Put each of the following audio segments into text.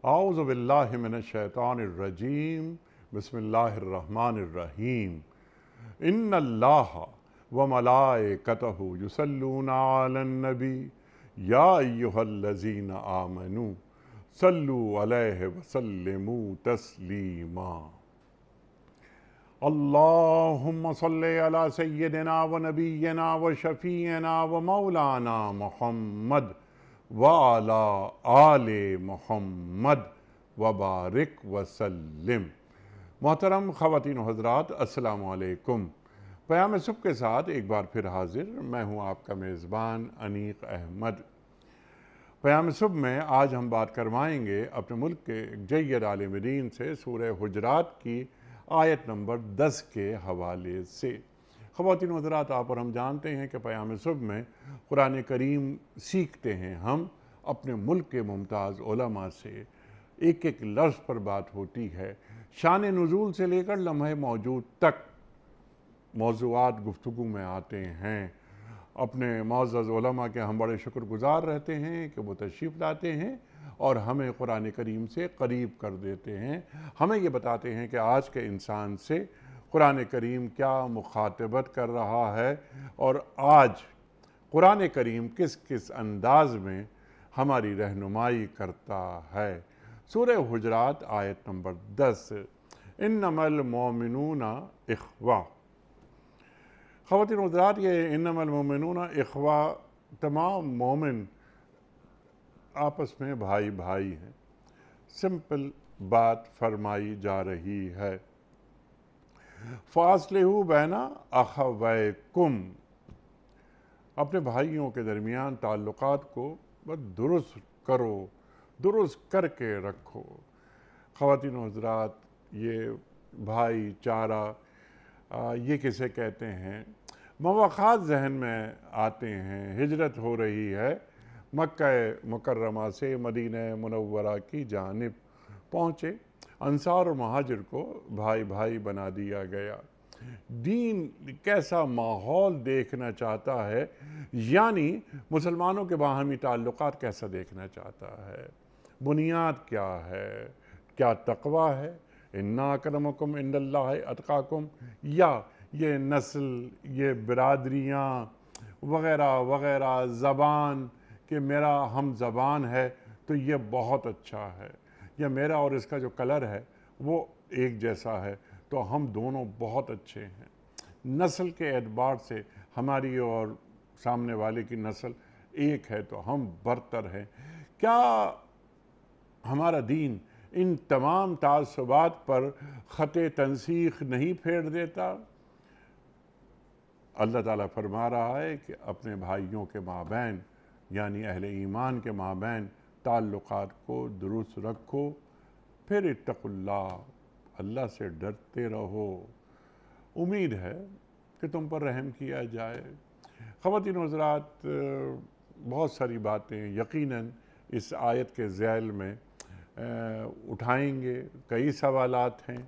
اعوذ باللہ من الشیطان الرجیم بسم اللہ الرحمن الرحیم ان اللہ وملائکتہ یصلون علی النبی یا ایہا الذین آمنوا صلوا علیہ وسلموا تسلیما اللہم صلی علی سیدنا و نبینا و شفیعنا و مولانا محمد وعلی آل محمد وبارک وسلم۔ محترم خواتین و حضرات، السلام علیکم۔ پیام صبح کے ساتھ ایک بار پھر حاضر میں ہوں آپ کا میزبان انیق احمد۔ پیام صبح میں آج ہم بات کروائیں گے اپنے ملک کے جید عالم دین سے سورہ حجرات کی آیت نمبر 10 کے حوالے سے۔ خواتین و حضرات، آپ اور ہم جانتے ہیں کہ پیام صبح میں قرآن کریم سیکھتے ہیں ہم اپنے ملک کے ممتاز علماء سے، ایک ایک لفظ پر بات ہوتی ہے، شان نزول سے لے کر لمحہ موجود تک موضوعات گفتگو میں آتے ہیں۔ اپنے معزز علماء کے ہم بڑے شکر گزار رہتے ہیں کہ وہ تشریف لاتے ہیں اور ہمیں قرآن کریم سے قریب کر دیتے ہیں، ہمیں یہ بتاتے ہیں کہ آج کے انسان سے قرآن کریم کیا مخاطبت کر رہا ہے اور آج قرآن کریم کس کس انداز میں ہماری رہنمائی کرتا ہے۔ سورہ حجرات آیت نمبر 10، انما المؤمنون اخوہ۔ خواتین و حضرات، یہ انما المؤمنون اخوہ، تمام مومن آپس میں بھائی بھائی ہیں، سمپل بات فرمائی جا رہی ہے۔ فَأَصْلِحُوا بَيْنَ أَخَوَيْكُمْ، اپنے بھائیوں کے درمیان تعلقات کو درست کرو، درست کر کے رکھو۔ خواتین و حضرات، یہ بھائی چارہ یہ کسے کہتے ہیں؟ مواخات ذہن میں آتے ہیں۔ ہجرت ہو رہی ہے، مکہ مکرمہ سے مدینہ منورہ کی جانب پہنچے، انصار اور مہاجر کو بھائی بھائی بنا دیا گیا۔ دین کیسا ماحول دیکھنا چاہتا ہے، یعنی مسلمانوں کے باہمی تعلقات کیسا دیکھنا چاہتا ہے، بنیاد کیا ہے؟ کیا تقوی ہے؟ اِنَّ أَكْرَمَكُمْ عِندَ اللہِ أَتْقَاكُمْ، یا یہ نسل، یہ برادریاں وغیرہ وغیرہ، زبان کہ میرا ہم زبان ہے تو یہ بہت اچھا ہے، یا میرا اور اس کا جو کلر ہے وہ ایک جیسا ہے تو ہم دونوں بہت اچھے ہیں۔ نسل کے اعتبار سے ہماری اور سامنے والے کی نسل ایک ہے تو ہم برتر ہیں۔ کیا ہمارا دین ان تمام تعصبات پر خط تنسیخ نہیں پھیر دیتا؟ اللہ تعالیٰ فرما رہا ہے کہ اپنے بھائیوں کے مابین، یعنی اہل ایمان کے مابین تعلقات کو درست رکھو، پھر اتقوا اللہ، اللہ سے ڈرتے رہو، امید ہے کہ تم پر رحم کیا جائے۔ خواتین و حضرات، بہت ساری باتیں یقیناً اس آیت کے ذیل میں اٹھائیں گے، کئی سوالات ہیں،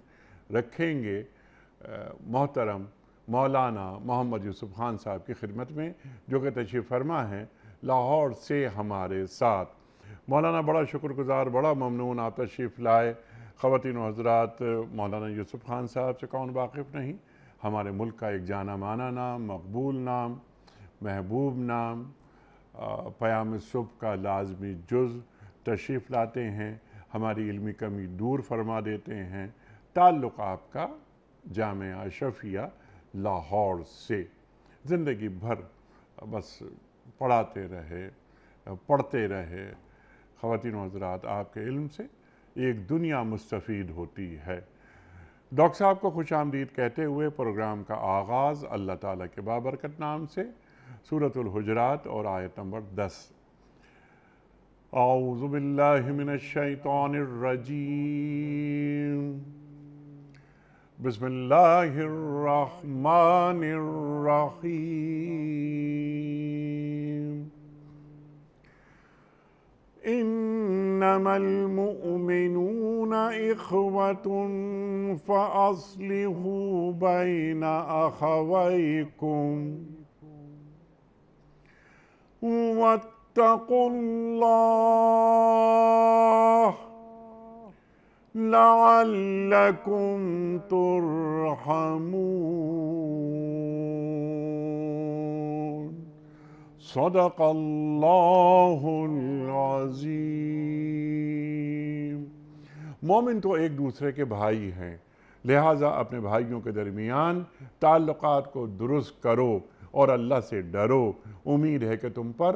رکھیں گے۔ محترم مولانا محمد یوسف خان صاحب کی خدمت میں، جو کہ تشریف فرما ہیں لاہور سے ہمارے ساتھ۔ مولانا بڑا شکر گزار، بڑا ممنون آپ تشریف لائے۔ خواتین و حضرات، مولانا یوسف خان صاحب سے کون واقف نہیں؟ ہمارے ملک کا ایک جانا مانا نام، مقبول نام، محبوب نام، پیام صبح کا لازمی جز، تشریف لاتے ہیں، ہماری علمی کمی دور فرما دیتے ہیں۔ تعلق آپ کا جامعہ اشرفیہ لاہور سے، زندگی بھر بس پڑھاتے رہے، پڑھتے رہے۔ خواتین و حضرات، آپ کے علم سے ایک دنیا مستفید ہوتی ہے۔ ڈاکٹر صاحب کو خوش آمدید کہتے ہوئے پروگرام کا آغاز اللہ تعالیٰ کے بابرکت نام سے، سورۃ الحجرات اور آیت نمبر 10۔ اعوذ باللہ من الشیطان الرجیم، بسم اللہ الرحمن الرحیم۔ انما المؤمنون اخوة فاصلحوا بین اخویکم واتقوا اللہ لعلكم ترحمون صدق اللہ العظیم۔ مومن تو ایک دوسرے کے بھائی ہیں، لہٰذا اپنے بھائیوں کے درمیان تعلقات کو درست کرو اور اللہ سے ڈرو، امید ہے کہ تم پر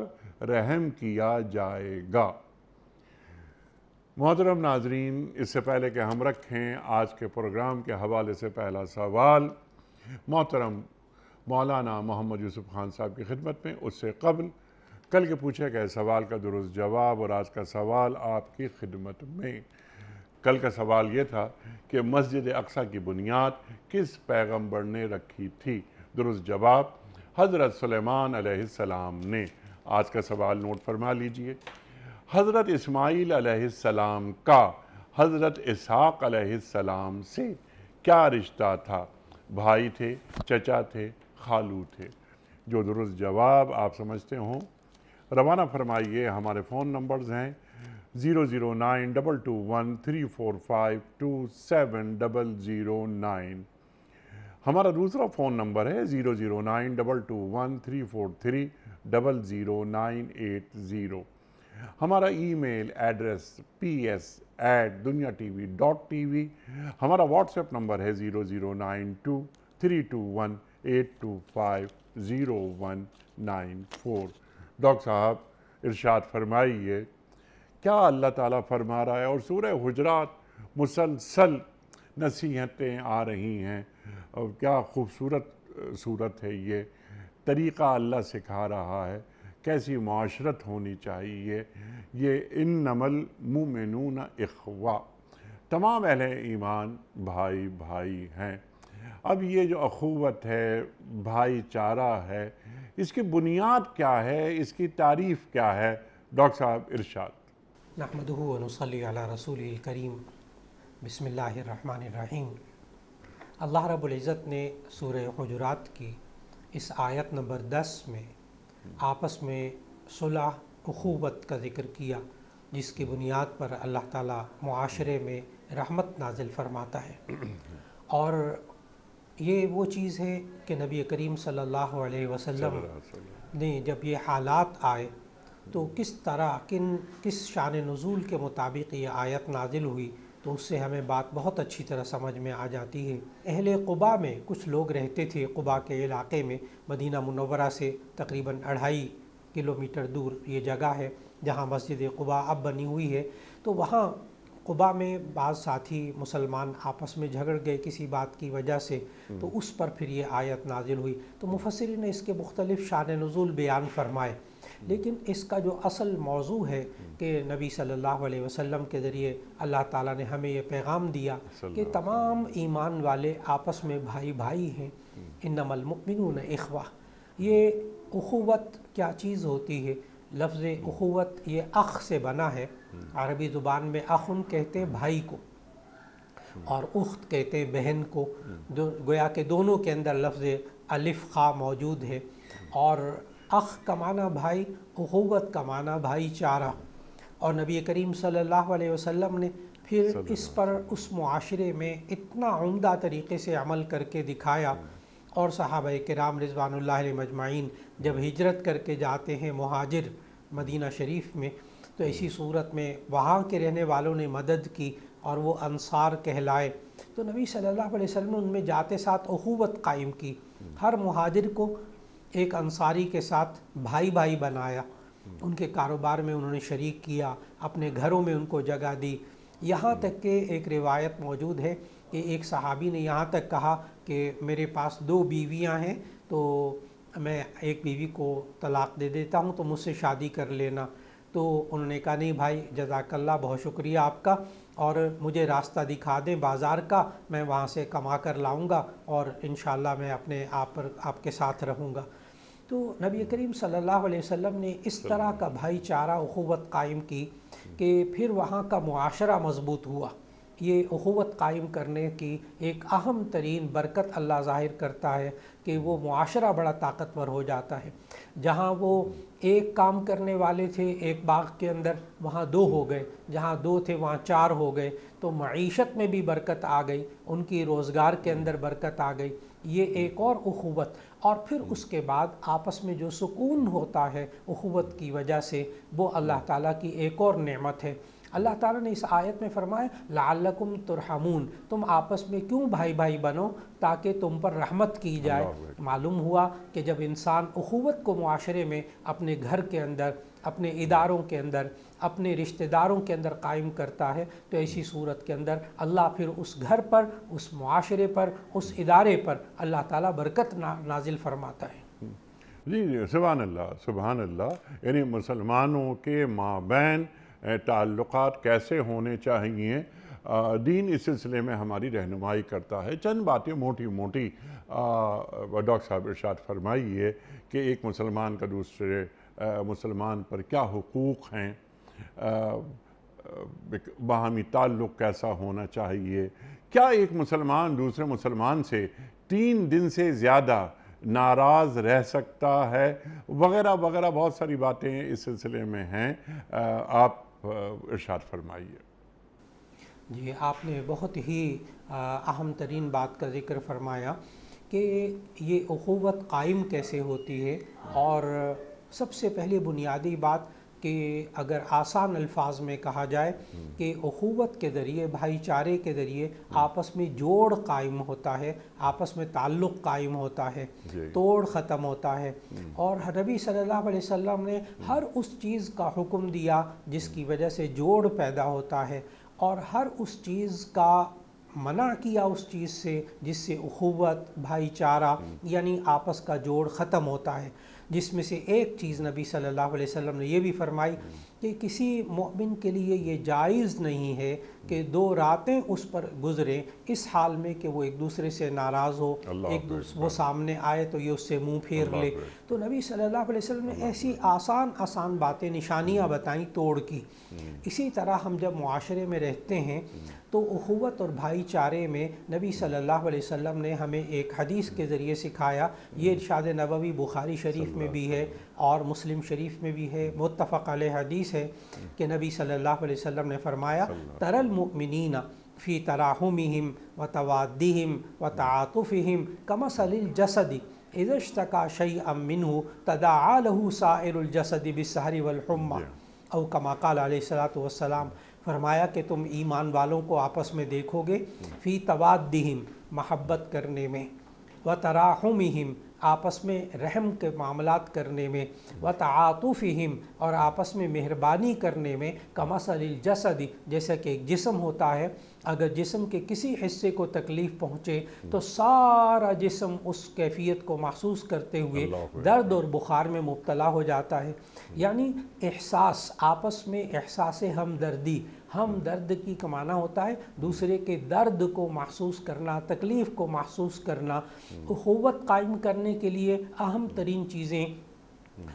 رحم کیا جائے گا۔ محترم ناظرین، اس سے پہلے کہ ہم رکھیں آج کے پروگرام کے حوالے سے پہلا سوال محترم مولانا محمد یوسف خان صاحب کی خدمت میں، اس سے قبل کل کے پوچھے گئے سوال کا درست جواب اور آج کا سوال آپ کی خدمت میں۔ کل کا سوال یہ تھا کہ مسجد اقصی کی بنیاد کس پیغمبر نے رکھی تھی؟ درست جواب حضرت سلیمان علیہ السلام نے۔ آج کا سوال نوٹ فرما لیجئے۔ حضرت اسماعیل علیہ السلام کا حضرت اسحاق علیہ السلام سے کیا رشتہ تھا؟ بھائی تھے، چچا تھے، خالو تھے؟ جو درست جواب آپ سمجھتے ہوں روانہ فرمائیے۔ ہمارے فون نمبرز ہیں 0092213452709۔ ہمارا دوسرا فون نمبر ہے 0092213430980۔ ہمارا ای میل ایڈریس ps@duniatv.tv۔ ہمارا واٹس ایپ نمبر ہے 0092321825019 ڈاکٹر صاحب ارشاد فرمائیے، کیا اللہ تعالیٰ فرما رہا ہے اور سورہ حجرات مسلسل نصیحتیں آ رہی ہیں، اور کیا خوبصورت صورت ہے یہ، طریقہ اللہ سکھا رہا ہے، کیسی معاشرت ہونی چاہیے۔ یہ انما المؤمنون اخوہ، تمام اہل ایمان بھائی بھائی ہیں۔ اب یہ جو اخوت ہے، بھائی چارہ ہے، اس کی بنیاد کیا ہے، اس کی تعریف کیا ہے؟ ڈاکٹر صاحب ارشاد۔ نحمدہ و نصلی علی رسول الکریم، بسم اللہ الرحمن الرحیم۔ اللہ رب العزت نے سورہ حجرات کی اس آیت نمبر 10 میں آپس میں صلح اخوت کا ذکر کیا، جس کی بنیاد پر اللہ تعالیٰ معاشرے میں رحمت نازل فرماتا ہے۔ اور یہ وہ چیز ہے کہ نبی کریم صلی اللہ علیہ وسلم نے جب یہ حالات آئے تو کس طرح کس شان نزول کے مطابق یہ آیت نازل ہوئی، تو اس سے ہمیں بات بہت اچھی طرح سمجھ میں آ جاتی ہے۔ اہل قباء میں کچھ لوگ رہتے تھے، قباء کے علاقے میں، مدینہ منورہ سے تقریباً 2.5 کلومیٹر دور یہ جگہ ہے جہاں مسجد قباء اب بنی ہوئی ہے۔ تو وہاں قباء میں بعض ساتھی مسلمان آپس میں جھگڑ گئے کسی بات کی وجہ سے، تو اس پر پھر یہ آیت نازل ہوئی۔ تو مفسرین نے اس کے مختلف شان نزول بیان فرمائے، لیکن اس کا جو اصل موضوع ہے کہ نبی صلی اللہ علیہ وسلم کے ذریعے اللہ تعالیٰ نے ہمیں یہ پیغام دیا کہ تمام ایمان والے آپس میں بھائی بھائی ہیں، انما المؤمنون اخوہ۔ یہ اخوت کیا چیز ہوتی ہے؟ لفظ اخوت یہ اخ سے بنا ہے، عربی زبان میں اخن کہتے ہیں بھائی کو، اور اخت کہتے ہیں بہن کو، گویا کہ دونوں کے اندر لفظ الف خا موجود ہے۔ اور اخ کا معنی بھائی، اخوت کا معنی بھائی چارہ۔ اور نبی کریم صلی اللہ علیہ وسلم نے پھر اس پر اس معاشرے میں اتنا عمدہ طریقے سے عمل کر کے دکھایا، اور صحابہ کرام رضوان اللہ علیہ مجمعین جب ہجرت کر کے جاتے ہیں مہاجر مدینہ شریف میں، تو اسی صورت میں وہاں کے رہنے والوں نے مدد کی اور وہ انصار کہلائے۔ تو نبی صلی اللہ علیہ وسلم نے ان میں جاتے ساتھ اخوت قائم کی، ہر مہاجر کو ایک انصاری کے ساتھ بھائی بھائی بنایا، ان کے کاروبار میں انہوں نے شریک کیا، اپنے گھروں میں ان کو جگہ دی۔ یہاں تک کہ ایک روایت موجود ہے کہ ایک صحابی نے یہاں تک کہا کہ میرے پاس 2 بیویاں ہیں، تو میں ایک بیوی کو طلاق دے دیتا ہوں، تو مجھ سے شادی کر لینا۔ تو انہوں نے کہا نہیں بھائی، جزاک اللہ، بہت شکریہ آپ کا، اور مجھے راستہ دکھا دیں بازار کا، میں وہاں سے کما کر لاؤں گا اور انشاءاللہ میں اپنے آپ کے ساتھ رہوں گا۔ تو نبی کریم صلی اللہ علیہ وسلم نے اس طرح کا بھائی چارہ اخوت قائم کی کہ پھر وہاں کا معاشرہ مضبوط ہوا۔ یہ اخوت قائم کرنے کی ایک اہم ترین برکت اللہ ظاہر کرتا ہے کہ وہ معاشرہ بڑا طاقتور ہو جاتا ہے۔ جہاں وہ ایک کام کرنے والے تھے ایک باغ کے اندر، وہاں 2 ہو گئے، جہاں 2 تھے وہاں 4 ہو گئے، تو معیشت میں بھی برکت آ گئی، ان کی روزگار کے اندر برکت آ گئی۔ یہ ایک اور اخوت، اور پھر اس کے بعد آپس میں جو سکون ہوتا ہے اخوت کی وجہ سے، وہ اللہ تعالیٰ کی ایک اور نعمت ہے۔ اللہ تعالیٰ نے اس آیت میں فرمایا لعلکم ترحمون، تم آپس میں کیوں بھائی بھائی بنو تاکہ تم پر رحمت کی جائے۔ معلوم ہوا کہ جب انسان اخوت کو معاشرے میں، اپنے گھر کے اندر، اپنے اداروں کے اندر، اپنے رشتہ داروں کے اندر قائم کرتا ہے، تو ایسی صورت کے اندر اللہ پھر اس گھر پر، اس معاشرے پر، اس ادارے پر اللہ تعالیٰ برکت نازل فرماتا ہے۔ جی جی، سبحان اللہ سبحان اللہ۔ یعنی مسلمانوں کے مابین تعلقات کیسے ہونے چاہیے، دین اس سلسلے میں ہماری رہنمائی کرتا ہے۔ چند باتیں موٹی موٹی ڈاکٹر صاحب ارشاد فرمائیے کہ ایک مسلمان کا دوسرے مسلمان پر کیا حقوق ہیں، باہمی تعلق کیسا ہونا چاہیے، کیا ایک مسلمان دوسرے مسلمان سے 3 دن سے زیادہ ناراض رہ سکتا ہے، وغیرہ وغیرہ بہت ساری باتیں اس سلسلے میں ہیں، آپ ارشاد فرمائیے۔ جی، آپ نے بہت ہی اہم ترین بات کا ذکر فرمایا کہ یہ اخوت قائم کیسے ہوتی ہے، اور سب سے پہلے بنیادی بات کہ اگر آسان الفاظ میں کہا جائے کہ اخوت کے ذریعے، بھائی چارے کے ذریعے آپس میں جوڑ قائم ہوتا ہے، آپس میں تعلق قائم ہوتا ہے، توڑ ختم ہوتا ہے۔ اور نبی صلی اللہ علیہ وسلم نے ہر اس چیز کا حکم دیا جس کی وجہ سے جوڑ پیدا ہوتا ہے، اور ہر اس چیز کا منع کیا اس چیز سے جس سے اخوت، بھائی چارہ یعنی آپس کا جوڑ ختم ہوتا ہے۔ جس میں سے ایک چیز نبی صلی اللہ علیہ وسلم نے یہ بھی فرمائی کہ کسی مومن کے لیے یہ جائز نہیں ہے کہ 2 راتیں اس پر گزریں اس حال میں کہ وہ ایک دوسرے سے ناراض ہو، وہ سامنے آئے تو یہ اس سے منہ پھیر لے۔ تو نبی صلی اللہ علیہ وسلم نے ایسی آسان باتیں، نشانیاں بتائیں توڑ کی۔ اسی طرح ہم جب معاشرے میں رہتے ہیں تو اخوت اور بھائی چارے میں نبی صلی اللہ علیہ وسلم نے ہمیں ایک حدیث کے ذریعے سکھایا۔ یہ ارشاد نبوی بخاری شریف میں بھی ہے اور مسلم شریف میں بھی ہے، متفق علیہ حدیث ہے کہ نبی صلی اللہ علیہ وسلم نے فرمایا تر المؤمنین فی تراحمہم وتوادہم وتعاطفہم کمثل الجسد اذا اشتکا شیئا منہ تداعی لہ سائر الجسد بالسہر والحمى، او کما قال علیہ الصلوۃ والسلام۔ فرمایا کہ تم ایمان والوں کو آپس میں دیکھو گے فی توادہم، محبت کرنے میں، وتراحمہم، آپس میں رحم کے معاملات کرنے میں، وتعاطفہم، اور آپس میں مہربانی کرنے میں، کمثل الجسد، جیسا کہ ایک جسم ہوتا ہے، اگر جسم کے کسی حصے کو تکلیف پہنچے تو سارا جسم اس کیفیت کو محسوس کرتے ہوئے درد اور بخار میں مبتلا ہو جاتا ہے۔ یعنی احساس، آپس میں احساس ہمدردی، ہمدرد کی معنی ہوتا ہے دوسرے کے درد کو محسوس کرنا، تکلیف کو محسوس کرنا۔ اخوت قائم کرنے کے لیے اہم ترین چیزیں،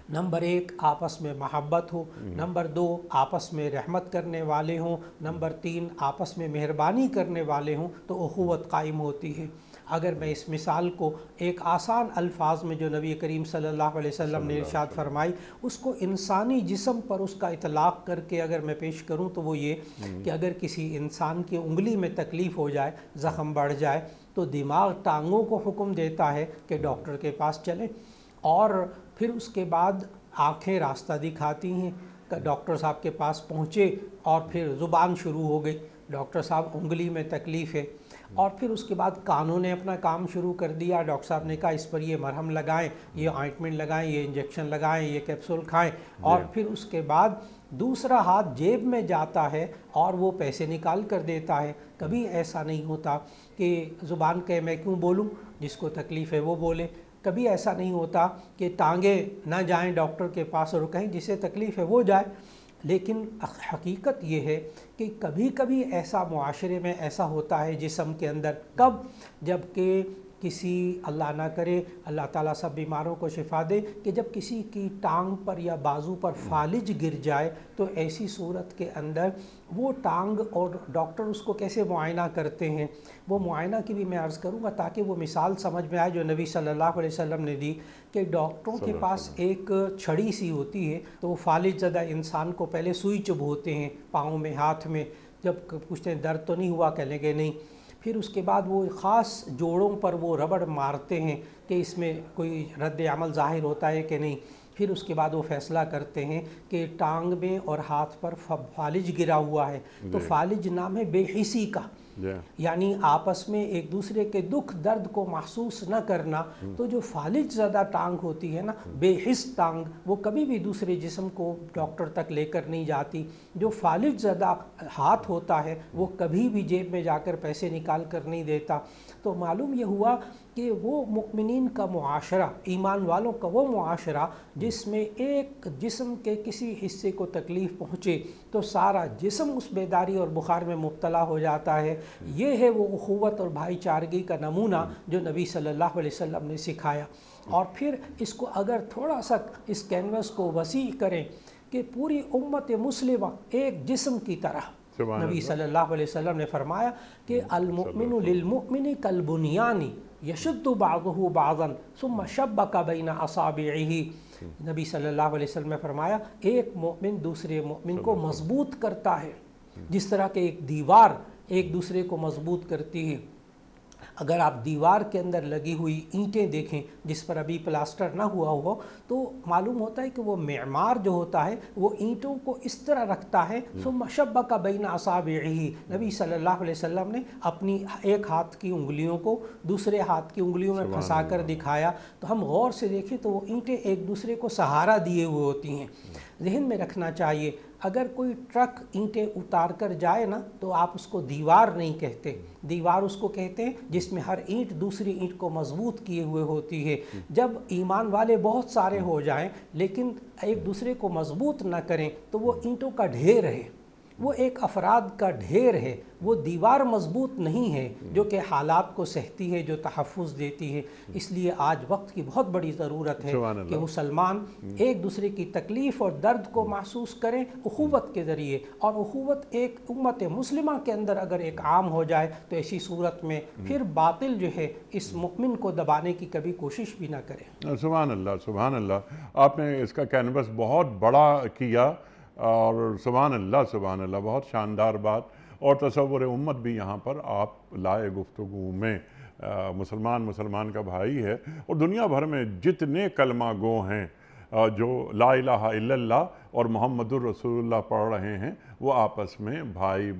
نمبر 1 آپس میں محبت ہو، نمبر 2 آپس میں رحمت کرنے والے ہوں، نمبر 3 آپس میں مہربانی کرنے والے ہوں، تو اخوت قائم ہوتی ہے۔ اگر میں اس مثال کو ایک آسان الفاظ میں جو نبی کریم صلی اللہ علیہ وسلم نے ارشاد فرمائی، اس کو انسانی جسم پر اس کا اطلاق کر کے اگر میں پیش کروں تو وہ یہ کہ اگر کسی انسان کی انگلی میں تکلیف ہو جائے، زخم بڑھ جائے، تو دماغ ٹانگوں کو حکم دیتا ہے کہ ڈاکٹر کے پاس چلیں، اور پھر اس کے بعد آنکھیں راستہ دکھاتی ہیں کہ ڈاکٹر صاحب کے پاس پہنچے، اور پھر زبان شروع ہو گئی، ڈاکٹر صاحب انگلی میں تکلیف ہے، اور پھر اس کے بعد کانوں نے اپنا کام شروع کر دیا، ڈاکٹر صاحب نے کہا اس پر یہ مرہم لگائیں، یہ آئنٹمنٹ لگائیں، یہ انجیکشن لگائیں، یہ کیپسول کھائیں، اور پھر اس کے بعد دوسرا ہاتھ جیب میں جاتا ہے اور وہ پیسے نکال کر دیتا ہے۔ کبھی ایسا نہیں ہوتا کہ زبان کہے میں کیوں بولوں، جس کو تکلیف ہے وہ بولے۔ کبھی ایسا نہیں ہوتا کہ ٹانگیں نہ جائیں ڈاکٹر کے پاس اور کہیں جسے تکلیف ہے وہ جائے۔ لیکن حقیقت یہ ہے کہ کبھی کبھی ایسا معاشرے میں ایسا ہوتا ہے جسم کے اندر، کب؟ جب کہ کسی اللہ نہ کرے، اللہ تعالیٰ سب بیماروں کو شفا دے، کہ جب کسی کی ٹانگ پر یا بازو پر فالج گر جائے تو ایسی صورت کے اندر وہ ٹانگ، اور ڈاکٹر اس کو کیسے معائنہ کرتے ہیں، وہ معائنہ کی بھی میں عرض کروں گا تاکہ وہ مثال سمجھ میں آئے جو نبی صلی اللہ علیہ وسلم نے دی، کہ ڈاکٹروں کے پاس ایک چھڑی سی ہوتی ہے، تو وہ فالج زدہ انسان کو پہلے سوئی چبھوتے ہیں پاؤں میں، ہاتھ میں، جب پوچھتے ہیں درد تو نہیں ہوا، کہنے کہ نہیں، پھر اس کے بعد وہ خاص جوڑوں پر وہ ربڑ مارتے ہیں کہ اس میں کوئی رد عمل ظاہر ہوتا ہے کہ نہیں، پھر اس کے بعد وہ فیصلہ کرتے ہیں کہ ٹانگ میں اور ہاتھ پر فالج گرا ہوا ہے، تو فالج نام ہے بے حسی کا، یعنی آپس میں ایک دوسرے کے دکھ درد کو محسوس نہ کرنا۔ تو جو فالج زدہ ٹانگ ہوتی ہے نا، بے حس ٹانگ، وہ کبھی بھی دوسرے جسم کو ڈاکٹر تک لے کر نہیں جاتی۔ جو فالج زدہ ہاتھ ہوتا ہے وہ کبھی بھی جیب میں جا کر پیسے نکال کر نہیں دیتا۔ تو معلوم یہ ہوا کہ وہ مؤمنین کا معاشرہ، ایمان والوں کا وہ معاشرہ جس میں ایک جسم کے کسی حصے کو تکلیف پہنچے تو سارا جسم اس بیداری اور بخار میں مبتلا ہو جاتا ہے، یہ ہے وہ اخوت اور بھائی چارگی کا نمونہ جو نبی صلی اللہ علیہ وسلم نے سکھایا۔ اور پھر اس کو اگر تھوڑا سا اس کینوس کو وسیع کریں کہ پوری امت مسلمہ ایک جسم کی طرح، نبی صلی اللہ علیہ وسلم نے فرمایا کہ المؤمن للمؤمن کالبنیان یشد بعضہ بعضا ثم شبک بین اصابعہ۔ نبی صلی اللہ علیہ وسلم نے فرمایا ایک مومن دوسرے مومن کو مضبوط کرتا ہے جس طرح کہ ایک دیوار ایک دوسرے کو مضبوط کرتی ہے۔ اگر آپ دیوار کے اندر لگی ہوئی اینٹیں دیکھیں جس پر ابھی پلاسٹر نہ ہوا ہو تو معلوم ہوتا ہے کہ وہ معمار جو ہوتا ہے وہ اینٹوں کو اس طرح رکھتا ہے۔ ثم شبک بین اصابعہ، نبی صلی اللہ علیہ وسلم نے اپنی ایک ہاتھ کی انگلیوں کو دوسرے ہاتھ کی انگلیوں میں پھنسا کر دکھایا، تو ہم غور سے دیکھیں تو وہ اینٹیں ایک دوسرے کو سہارا دیے ہوئے ہوتی ہیں۔ ذہن میں رکھنا چاہیے اگر کوئی ٹرک اینٹیں اتار کر جائے نا تو آپ اس کو دیوار نہیں کہتے، دیوار اس کو کہتے ہیں جس میں ہر اینٹ دوسری اینٹ کو مضبوط کیے ہوئے ہوتی ہے۔ جب ایمان والے بہت سارے ہو جائیں لیکن ایک دوسرے کو مضبوط نہ کریں تو وہ اینٹوں کا ڈھیر ہے، وہ ایک افراد کا ڈھیر ہے، وہ دیوار مضبوط نہیں ہے جو کہ حالات کو سہتی ہے، جو تحفظ دیتی ہے۔ اس لیے آج وقت کی بہت بڑی ضرورت ہے کہ مسلمان ایک دوسرے کی تکلیف اور درد کو محسوس کریں اخوت کے ذریعے، اور اخوت ایک امت مسلمہ کے اندر اگر ایک عام ہو جائے تو ایسی صورت میں پھر باطل جو ہے اس مؤمن کو دبانے کی کبھی کوشش بھی نہ کرے۔ سبحان اللہ، سبحان اللہ، آپ نے اس کا کینوس بہت بڑا کیا، اور سبحان اللہ بہت شاندار بات، اور تصور امت بھی یہاں پر آپ لائے گفتگو میں۔ مسلمان کا بھائی ہے، اور دنیا بھر میں جتنے کلمہ گو ہیں جو لا الہ الا اللہ اور محمد الرسول اللہ پڑھ رہے ہیں وہ آپس میں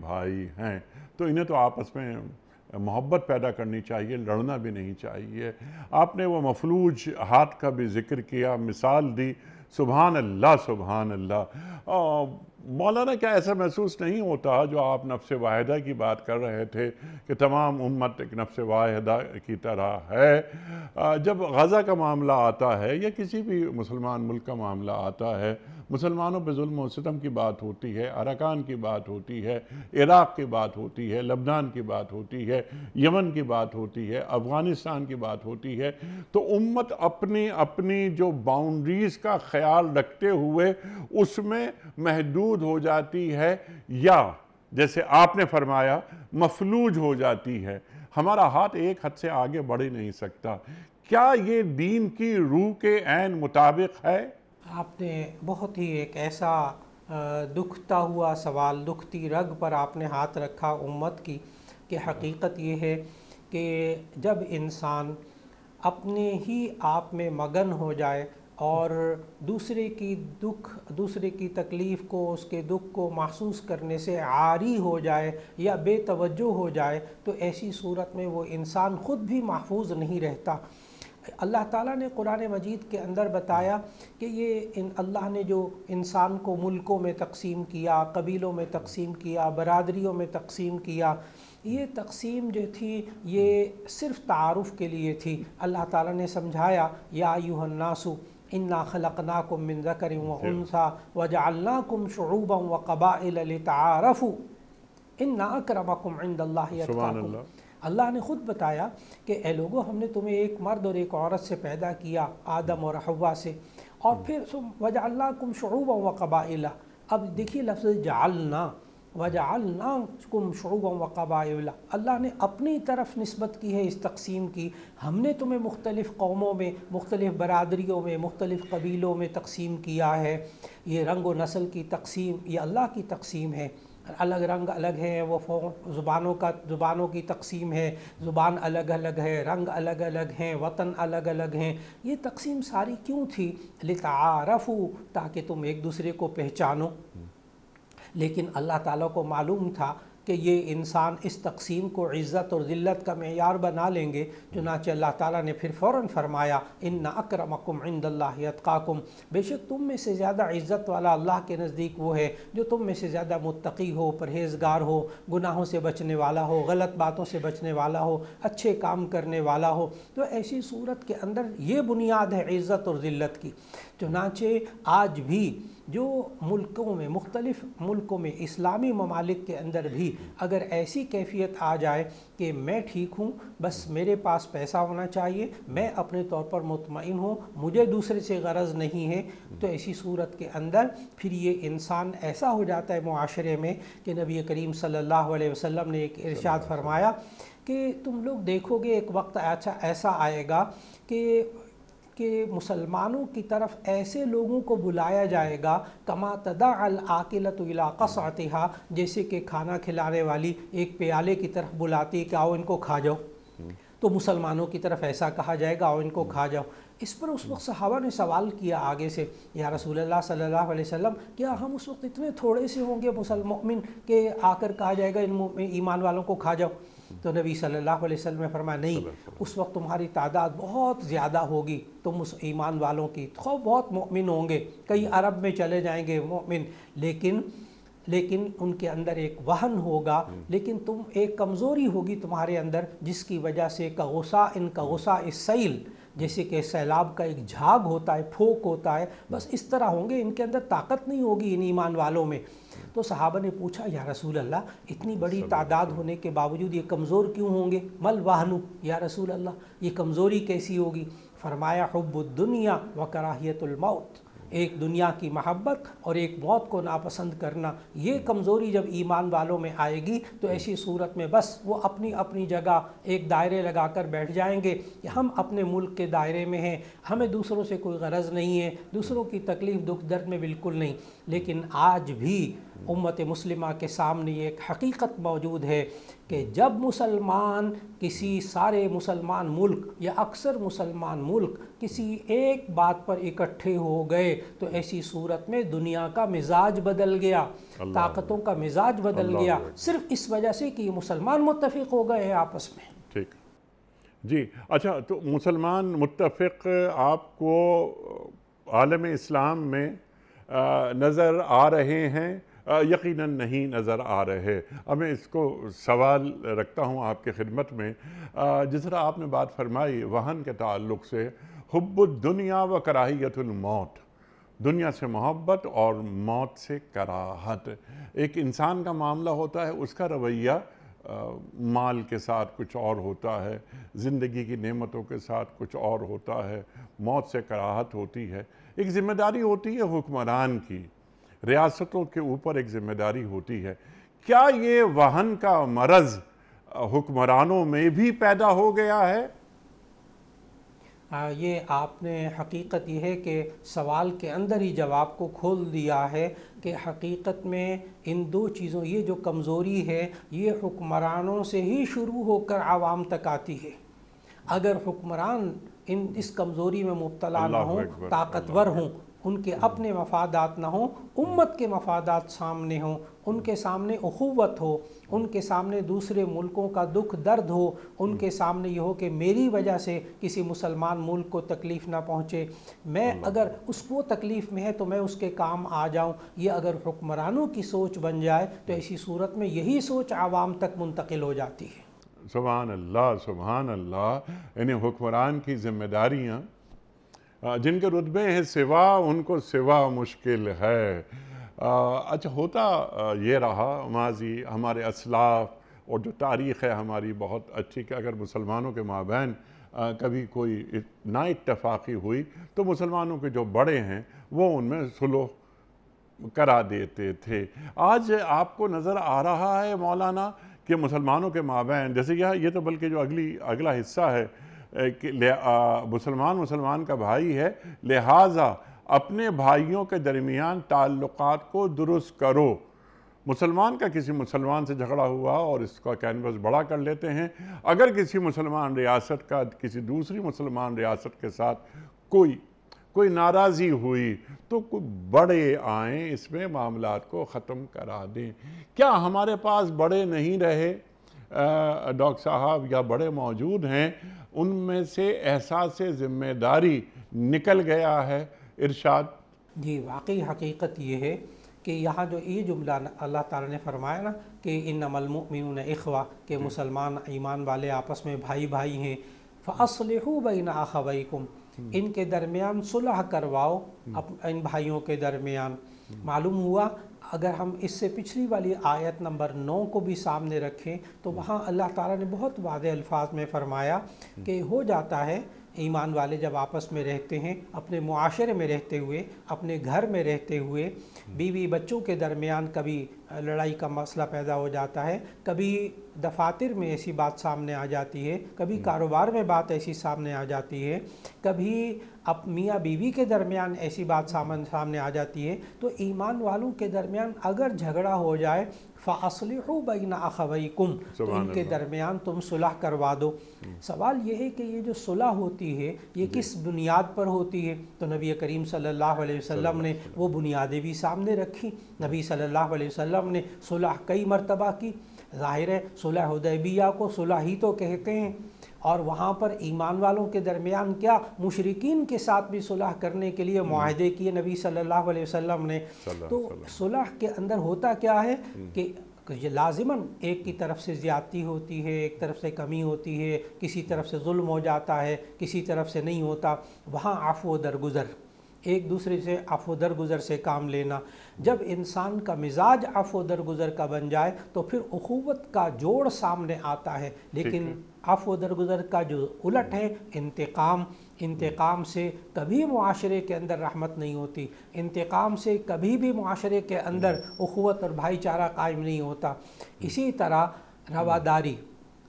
بھائی ہیں، تو انہیں تو آپس میں محبت پیدا کرنی چاہیے، لڑنا بھی نہیں چاہیے۔ آپ نے وہ مفلوج ہاتھ کا بھی ذکر کیا، مثال دی، سبحان اللہ۔ مولانا کیا ایسا محسوس نہیں ہوتا جو آپ نفس واحدہ کی بات کر رہے تھے کہ تمام امت ایک نفس واحدہ کی طرح ہے؟ جب غزہ کا معاملہ آتا ہے یا کسی بھی مسلمان ملک کا معاملہ آتا ہے، مسلمانوں پہ ظلم و ستم کی بات ہوتی ہے، اراکان کی بات ہوتی ہے، عراق کی بات ہوتی ہے، لبنان کی بات ہوتی ہے، یمن کی بات ہوتی ہے، افغانستان کی بات ہوتی ہے، تو امت اپنی جو باؤنڈریز کا خیال رکھتے ہوئے اس میں محدود ہو جاتی ہے، یا جیسے آپ نے فرمایا مفلوج ہو جاتی ہے۔ ہمارا ہاتھ ایک حد سے آگے بڑھ ہی نہیں سکتا۔ کیا یہ دین کی روح کے عین مطابق ہے؟ آپ نے بہت ہی ایک ایسا دکھتا ہوا سوال، دکھتی رگ پر آپ نے ہاتھ رکھا امت کی، کہ حقیقت یہ ہے کہ جب انسان اپنے ہی آپ میں مگن ہو جائے اور دوسرے کی تکلیف کو، اس کے دکھ کو محسوس کرنے سے عاری ہو جائے یا بے توجہ ہو جائے تو ایسی صورت میں وہ انسان خود بھی محفوظ نہیں رہتا۔ اللہ تعالیٰ نے قرآن مجید کے اندر بتایا کہ اللہ نے جو انسان کو ملکوں میں تقسیم کیا، قبیلوں میں تقسیم کیا، برادریوں میں تقسیم کیا، یہ تقسیم جو تھی یہ صرف تعارف کے لیے تھی۔ اللہ تعالیٰ نے سمجھایا یا ایھا الناس انا خلقناکم من ذکر وانثی وجعلناکم شعوبا وقبائل لتعارفوا ان اکرمکم عند اللہ اتقاکم۔ اللہ نے خود بتایا کہ اے لوگو ہم نے تمہیں ایک مرد اور ایک عورت سے پیدا کیا، آدم اور حوا سے، اور پھر وَجَعَلْنَاكُمْ شُعُوبًا وَقَبَائِلَ، اب دیکھیے لفظ جعلنا، وَجَعَلْنَاكُمْ شُعُوبًا وَقَبَائِلَ، اللہ نے اپنی طرف نسبت کی ہے اس تقسیم کی، ہم نے تمہیں مختلف قوموں میں، مختلف برادریوں میں، مختلف قبیلوں میں تقسیم کیا ہے۔ یہ رنگ و نسل کی تقسیم یہ اللہ کی تقسیم ہے، الگ رنگ الگ ہیں، وہ زبانوں کی تقسیم ہے، زبان الگ الگ ہے، رنگ الگ الگ ہیں، وطن الگ الگ ہیں۔ یہ تقسیم ساری کیوں تھی؟ لِتَعَارَفُوا، تاکہ تم ایک دوسرے کو پہچانو۔ لیکن اللہ تعالیٰ کو معلوم تھا کہ یہ انسان اس تقسیم کو عزت اور ذلت کا معیار بنا لیں گے، چنانچہ اللہ تعالیٰ نے پھر فوراً فرمایا اِنَّ أَكْرَمَكُمْ عِنْدَ اللَّهِ أَتْقَاكُمْ، بے شک تم میں سے زیادہ عزت والا اللہ کے نزدیک وہ ہے جو تم میں سے زیادہ متقی ہو، پرہیزگار ہو، گناہوں سے بچنے والا ہو، غلط باتوں سے بچنے والا ہو، اچھے کام کرنے والا ہو۔ تو ایسی صورت کے اندر یہ بنیاد ہے عزت اور ذلت کی۔ چنانچہ آج بھی جو ملکوں میں، مختلف ملکوں میں، اسلامی ممالک کے اندر بھی اگر ایسی کیفیت آ جائے کہ میں ٹھیک ہوں، بس میرے پاس پیسہ ہونا چاہیے، میں اپنے طور پر مطمئن ہوں، مجھے دوسرے سے غرض نہیں ہے، تو ایسی صورت کے اندر پھر یہ انسان ایسا ہو جاتا ہے معاشرے میں کہ نبی کریم صلی اللہ علیہ وسلم نے ایک ارشاد فرمایا کہ تم لوگ دیکھو گے ایک وقت ایسا آئے گا کہ مسلمانوں کی طرف ایسے لوگوں کو بلایا جائے گا کما تدع العاقلۃ الی قصعتها، جیسے کہ کھانا کھلانے والی ایک پیالے کی طرف بلاتی ہے کہ آؤ ان کو کھا جاؤ، تو مسلمانوں کی طرف ایسا کہا جائے گا آؤ ان کو کھا جاؤ۔ اس پر اس وقت صحابہ نے سوال کیا آگے سے، یا رسول اللہ صلی اللہ علیہ وسلم کیا ہم اس وقت اتنے تھوڑے سے ہوں گے مؤمن کہ آ کر کہا جائے گا ان ایمان والوں کو کھا جاؤ؟ تو نبی صلی اللہ علیہ وسلم نے فرمایا نہیں، اس وقت تمہاری تعداد بہت زیادہ ہوگی، تم اس ایمان والوں کی خوب بہت مؤمن ہوں گے، کئی عرب میں چلے جائیں گے مؤمن، لیکن ان کے اندر ایک وہن ہوگا، لیکن تم ایک کمزوری ہوگی تمہارے اندر، جس کی وجہ سے کغصاء السیل، جیسے کہ سیلاب کا ایک جھاگ ہوتا ہے، پھوک ہوتا ہے، بس اس طرح ہوں گے، ان کے اندر طاقت نہیں ہوگی ان ایمان والوں میں۔ تو صحابہ نے پوچھا یا رسول اللہ اتنی بڑی تعداد ہونے کے باوجود یہ کمزور کیوں ہوں گے؟ مل وہنو، یا رسول اللہ یہ کمزوری کیسی ہوگی؟ فرمایا حب الدنیا وکراہیت الموت، ایک دنیا کی محبت اور ایک موت کو ناپسند کرنا، یہ کمزوری جب ایمان والوں میں آئے گی تو ایسی صورت میں بس وہ اپنی اپنی جگہ ایک دائرے لگا کر بیٹھ جائیں گے کہ ہم اپنے ملک کے دائرے میں ہیں، ہمیں دوسروں سے کوئی غرض نہیں ہے، دوسروں کی تکلیف دکھ درد میں بالکل نہیں۔ لیکن آج بھی امت مسلمہ کے سامنے ایک حقیقت موجود ہے کہ جب مسلمان کسی سارے مسلمان ملک یا اکثر مسلمان ملک کسی ایک بات پر اکٹھے ہو گئے تو ایسی صورت میں دنیا کا مزاج بدل گیا، طاقتوں کا مزاج بدل گیا، صرف اس وجہ سے کہ یہ مسلمان متفق ہو گئے ہیں آپس میں۔ ٹھیک جی، اچھا تو مسلمان متفق آپ کو عالم اسلام میں نظر آ رہے ہیں؟ یقیناً نہیں نظر آ رہے۔ اب میں اس کو سوال رکھتا ہوں آپ کے خدمت میں، جس طرح آپ نے بات فرمائی وہن کے تعلق سے، حب الدنیا و کراہیت الموت، دنیا سے محبت اور موت سے کراہت۔ ایک انسان کا معاملہ ہوتا ہے، اس کا رویہ مال کے ساتھ کچھ اور ہوتا ہے، زندگی کی نعمتوں کے ساتھ کچھ اور ہوتا ہے، موت سے کراہت ہوتی ہے۔ ایک ذمہ داری ہوتی ہے حکمران کی، ریاستوں کے اوپر ایک ذمہ داری ہوتی ہے۔ کیا یہ وہن کا مرض حکمرانوں میں بھی پیدا ہو گیا ہے؟ یہ آپ نے حقیقت یہ ہے کہ سوال کے اندر ہی جواب کو کھول دیا ہے کہ حقیقت میں ان دو چیزوں، یہ جو کمزوری ہے یہ حکمرانوں سے ہی شروع ہو کر عوام تک آتی ہے۔ اگر حکمران اس کمزوری میں مبتلا نہ ہوں، طاقتور ہوں، ان کے اپنے مفادات نہ ہوں، امت کے مفادات سامنے ہوں، ان کے سامنے اخوت ہو، ان کے سامنے دوسرے ملکوں کا دکھ درد ہو، ان کے سامنے یہ ہو کہ میری وجہ سے کسی مسلمان ملک کو تکلیف نہ پہنچے، میں اگر اس کو تکلیف میں ہے تو میں اس کے کام آ جاؤں، یہ اگر حکمرانوں کی سوچ بن جائے تو ایسی صورت میں یہی سوچ عوام تک منتقل ہو جاتی ہے۔ سبحان اللہ، سبحان اللہ۔ یعنی حکمران کی ذمہ داریاں جن کے رتبے ہیں سوا، ان کو سوا مشکل ہے۔ اچھا ہوتا یہ رہا ماضی، ہمارے اسلاف اور جو تاریخ ہے ہماری بہت اچھی کہ اگر مسلمانوں کے مابین کبھی کوئی نا اتفاقی ہوئی تو مسلمانوں کے جو بڑے ہیں وہ ان میں صلح کرا دیتے تھے۔ آج آپ کو نظر آ رہا ہے مولانا کہ مسلمانوں کے مابین جیسے یہ تو بلکہ جو اگلا حصہ ہے کہ مسلمان کا بھائی ہے، لہٰذا اپنے بھائیوں کے درمیان تعلقات کو درست کرو۔ مسلمان کا کسی مسلمان سے جھگڑا ہوا اور اس کا کینوس بڑا کر لیتے ہیں، اگر کسی مسلمان ریاست کا کسی دوسری مسلمان ریاست کے ساتھ کوئی ناراضی ہوئی تو کوئی بڑے آئیں اس میں معاملات کو ختم کرا دیں۔ کیا ہمارے پاس بڑے نہیں رہے ڈاکٹر صاحب، یا بڑے موجود ہیں ان میں سے احساس ذمہ داری نکل گیا ہے؟ ارشاد۔ جی، واقعی حقیقت یہ ہے کہ یہاں جو یہ جملہ اللہ تعالیٰ نے فرمایا نا کہ انما المؤمنون اخوہ، کہ مسلمان ایمان والے آپس میں بھائی بھائی ہیں، فاصلحوا بین اخویکم، ان کے درمیان صلح کرواؤ ان بھائیوں کے درمیان۔ معلوم ہوا اگر ہم اس سے پچھلی والی آیت نمبر 9 کو بھی سامنے رکھیں تو وہاں اللہ تعالیٰ نے بہت واضح الفاظ میں فرمایا کہ ہو جاتا ہے ایمان والے جب آپس میں رہتے ہیں، اپنے معاشرے میں رہتے ہوئے، اپنے گھر میں رہتے ہوئے، بیوی بچوں کے درمیان کبھی لڑائی کا مسئلہ پیدا ہو جاتا ہے، کبھی دفاتر میں ایسی بات سامنے آ جاتی ہے، کبھی کاروبار میں بات ایسی سامنے آ جاتی ہے، کبھی میاں بیوی کے درمیان ایسی بات سامنے آ جاتی ہے، تو ایمان والوں کے درمیان اگر جھگڑا ہو جائے فَأَصْلِحُوا بَيْنَ أَخَوَيْكُمْ، تو ان کے درمیان تم صلح کروا دو۔ سوال یہ ہے کہ یہ جو صلح ہوتی ہے یہ کس بنیاد پر ہوتی ہے؟ تو نبی کریم صلی اللہ علیہ وسلم نے وہ بنیادیں بھی سامنے رکھی۔ نبی صلی اللہ علیہ وسلم نے صلح کئی مرتبہ کی۔ ظاہر ہے صلح حدیبیہ کو صلح ہی تو کہتے ہیں، اور وہاں پر ایمان والوں کے درمیان کیا مشرکین کے ساتھ بھی صلح کرنے کے لیے معاہدے کیے نبی صلی اللہ علیہ وسلم نے۔ تو صلح کے اندر ہوتا کیا ہے کہ یہ لازماً ایک کی طرف سے زیادتی ہوتی ہے، ایک طرف سے کمی ہوتی ہے، کسی طرف سے ظلم ہو جاتا ہے، کسی طرف سے نہیں ہوتا، وہاں عفو و درگزر، ایک دوسرے سے عفو و درگزر سے کام لینا۔ جب انسان کا مزاج عفو و درگزر کا بن جائے تو پھر اخوت کا جوڑ سامنے آتا ہے، لیکن عفو و درگزر کا جو الٹ ہے انتقام سے کبھی معاشرے کے اندر رحمت نہیں ہوتی، انتقام سے کبھی بھی معاشرے کے اندر اخوت اور بھائی چارہ قائم نہیں ہوتا۔ اسی طرح رواداری،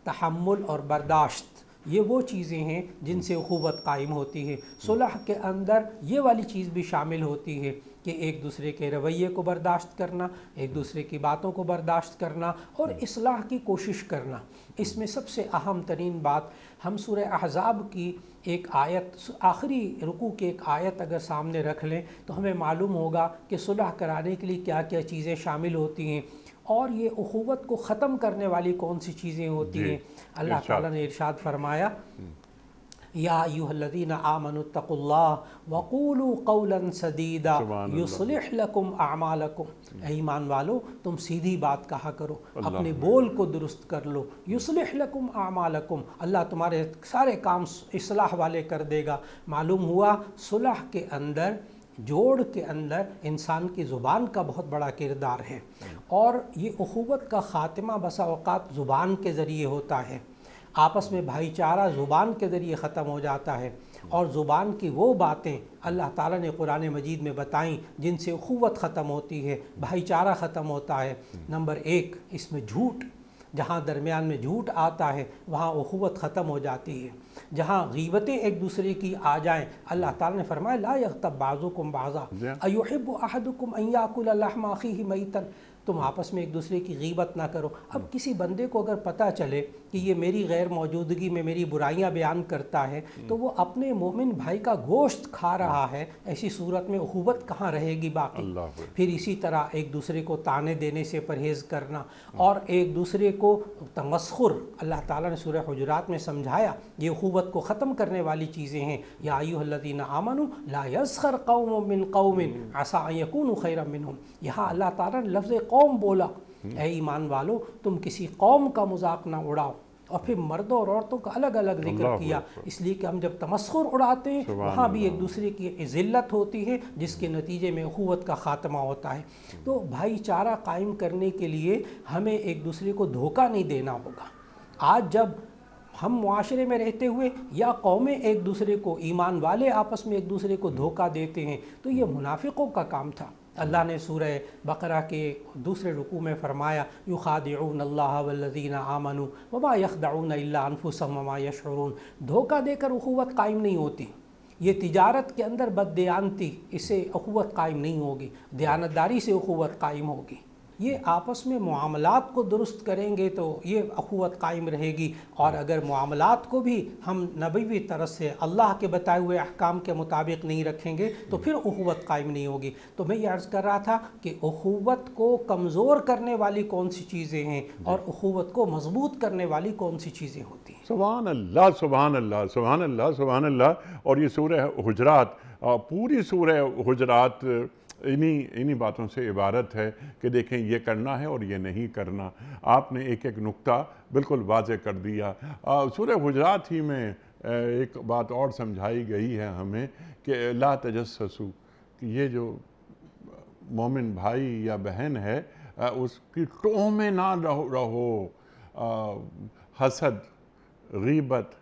تحمل اور برداشت، یہ وہ چیزیں ہیں جن سے اخوت قائم ہوتی ہے۔ صلح کے اندر یہ والی چیز بھی شامل ہوتی ہے کہ ایک دوسرے کے رویے کو برداشت کرنا، ایک دوسرے کی باتوں کو برداشت کرنا اور اصلاح کی کوشش کرنا۔ اس میں سب سے اہم ترین بات، ہم سورہ احزاب کی ایک آیت، آخری رکوع کی ایک آیت اگر سامنے رکھ لیں تو ہمیں معلوم ہوگا کہ صلح کرانے کے لیے کیا کیا چیزیں شامل ہوتی ہیں اور یہ اخوت کو ختم کرنے والی کون سی چیزیں ہوتی ہیں۔ اللہ تعالیٰ نے ارشاد فرمایا، یا ایھا الذین آمنوا اتقوا اللہ وقولوا قولا سدیدا یصلح لکم اعمالکم، اے ایمان والو تم سیدھی بات کہا کرو، اپنے بول کو درست کر لو، یصلح لکم اعمالکم، اللہ تمہارے سارے کام اصلاح والے کر دے گا۔ معلوم ہوا صلح کے اندر، جوڑ کے اندر انسان کی زبان کا بہت بڑا کردار ہے، اور یہ اخوت کا خاتمہ بسا اوقات زبان کے ذریعے ہوتا ہے۔ آپس میں بھائی چارہ زبان کے ذریعے ختم ہو جاتا ہے، اور زبان کی وہ باتیں اللہ تعالیٰ نے قرآن مجید میں بتائیں جن سے اخوت ختم ہوتی ہے، بھائی چارہ ختم ہوتا ہے۔ نمبر 1 اس میں جھوٹ، جہاں درمیان میں جھوٹ آتا ہے وہاں اخوت ختم ہو جاتی ہے۔ جہاں غیبتیں ایک دوسرے کی آ جائیں، اللہ تعالیٰ نے فرمایا لا یغتب بعضکم بعضا ایحب احدکم ان یاکل لحم اخیہ میتا، تم آپس میں ایک دوسرے کی غیبت نہ کرو۔ اب کسی بندے کو اگر پتہ چلے کہ یہ میری غیر موجودگی میں میری برائیاں بیان کرتا ہے تو وہ اپنے مومن بھائی کا گوشت کھا رہا ہے، ایسی صورت میں اخوت کہاں رہے گی باقی؟ پھر اسی طرح ایک دوسرے کو طعنے دینے سے پرہیز کرنا، اور ایک دوسرے کو تمسخر، اللہ تعالیٰ نے سورہ حجرات میں سمجھایا، یہ اخوت کو ختم کرنے والی چیزیں ہیں۔ یا ایھا الذین آمنوا لا یسخر قوم من قوم عسى ان یکونوا خیرا منہم، یہاں اللہ تعالیٰ نے لفظ قوم بولا، اے ایمان والو تم کسی قوم کا مذاق نہ اڑاؤ، اور پھر مردوں اور عورتوں کا الگ الگ ذکر کیا، اس لیے کہ ہم جب تمسخر اڑاتے ہیں وہاں بھی ایک دوسرے کی ذلت ہوتی ہے، جس کے نتیجے میں اخوت کا خاتمہ ہوتا ہے۔ تو بھائی چارہ قائم کرنے کے لیے ہمیں ایک دوسرے کو دھوکہ نہیں دینا ہوگا۔ آج جب ہم معاشرے میں رہتے ہوئے یا قومیں ایک دوسرے کو، ایمان والے آپس میں ایک دوسرے کو دھوکہ دیتے ہیں، تو یہ منافقوں کا کام تھا۔ اللہ نے سورہ بقرہ کے دوسرے رکوع میں فرمایا یخادعون اللہ والذین آمنوا وما یخدعون الا انفسهم وما یشعرون۔ دھوکہ دے کر اخوت قائم نہیں ہوتی، یہ تجارت کے اندر بددیانتی، اسے اخوت قائم نہیں ہوگی، دیانتداری سے اخوت قائم ہوگی۔ یہ آپس میں معاملات کو درست کریں گے تو یہ اخوت قائم رہے گی، اور اگر معاملات کو بھی ہم نبوی طرز سے اللہ کے بتائے ہوئے احکام کے مطابق نہیں رکھیں گے تو پھر اخوت قائم نہیں ہوگی۔ تو میں یہ عرض کر رہا تھا کہ اخوت کو کمزور کرنے والی کون سی چیزیں ہیں اور اخوت کو مضبوط کرنے والی کون سی چیزیں ہوتی ہیں۔ سبحان اللہ، سبحان اللہ، سبحان اللہ، سبحان اللہ۔ اور یہ سورہ حجرات، پوری سورہ حجرات انہی باتوں سے عبارت ہے کہ دیکھیں یہ کرنا ہے اور یہ نہیں کرنا۔ آپ نے ایک ایک نقطہ بالکل واضح کر دیا۔ سورہ حجرات ہی میں ایک بات اور سمجھائی گئی ہے ہمیں کہ لا تجسسوا، کہ یہ جو مومن بھائی یا بہن ہے اس کی ٹوہ میں نہ رہو۔ حسد، غیبت،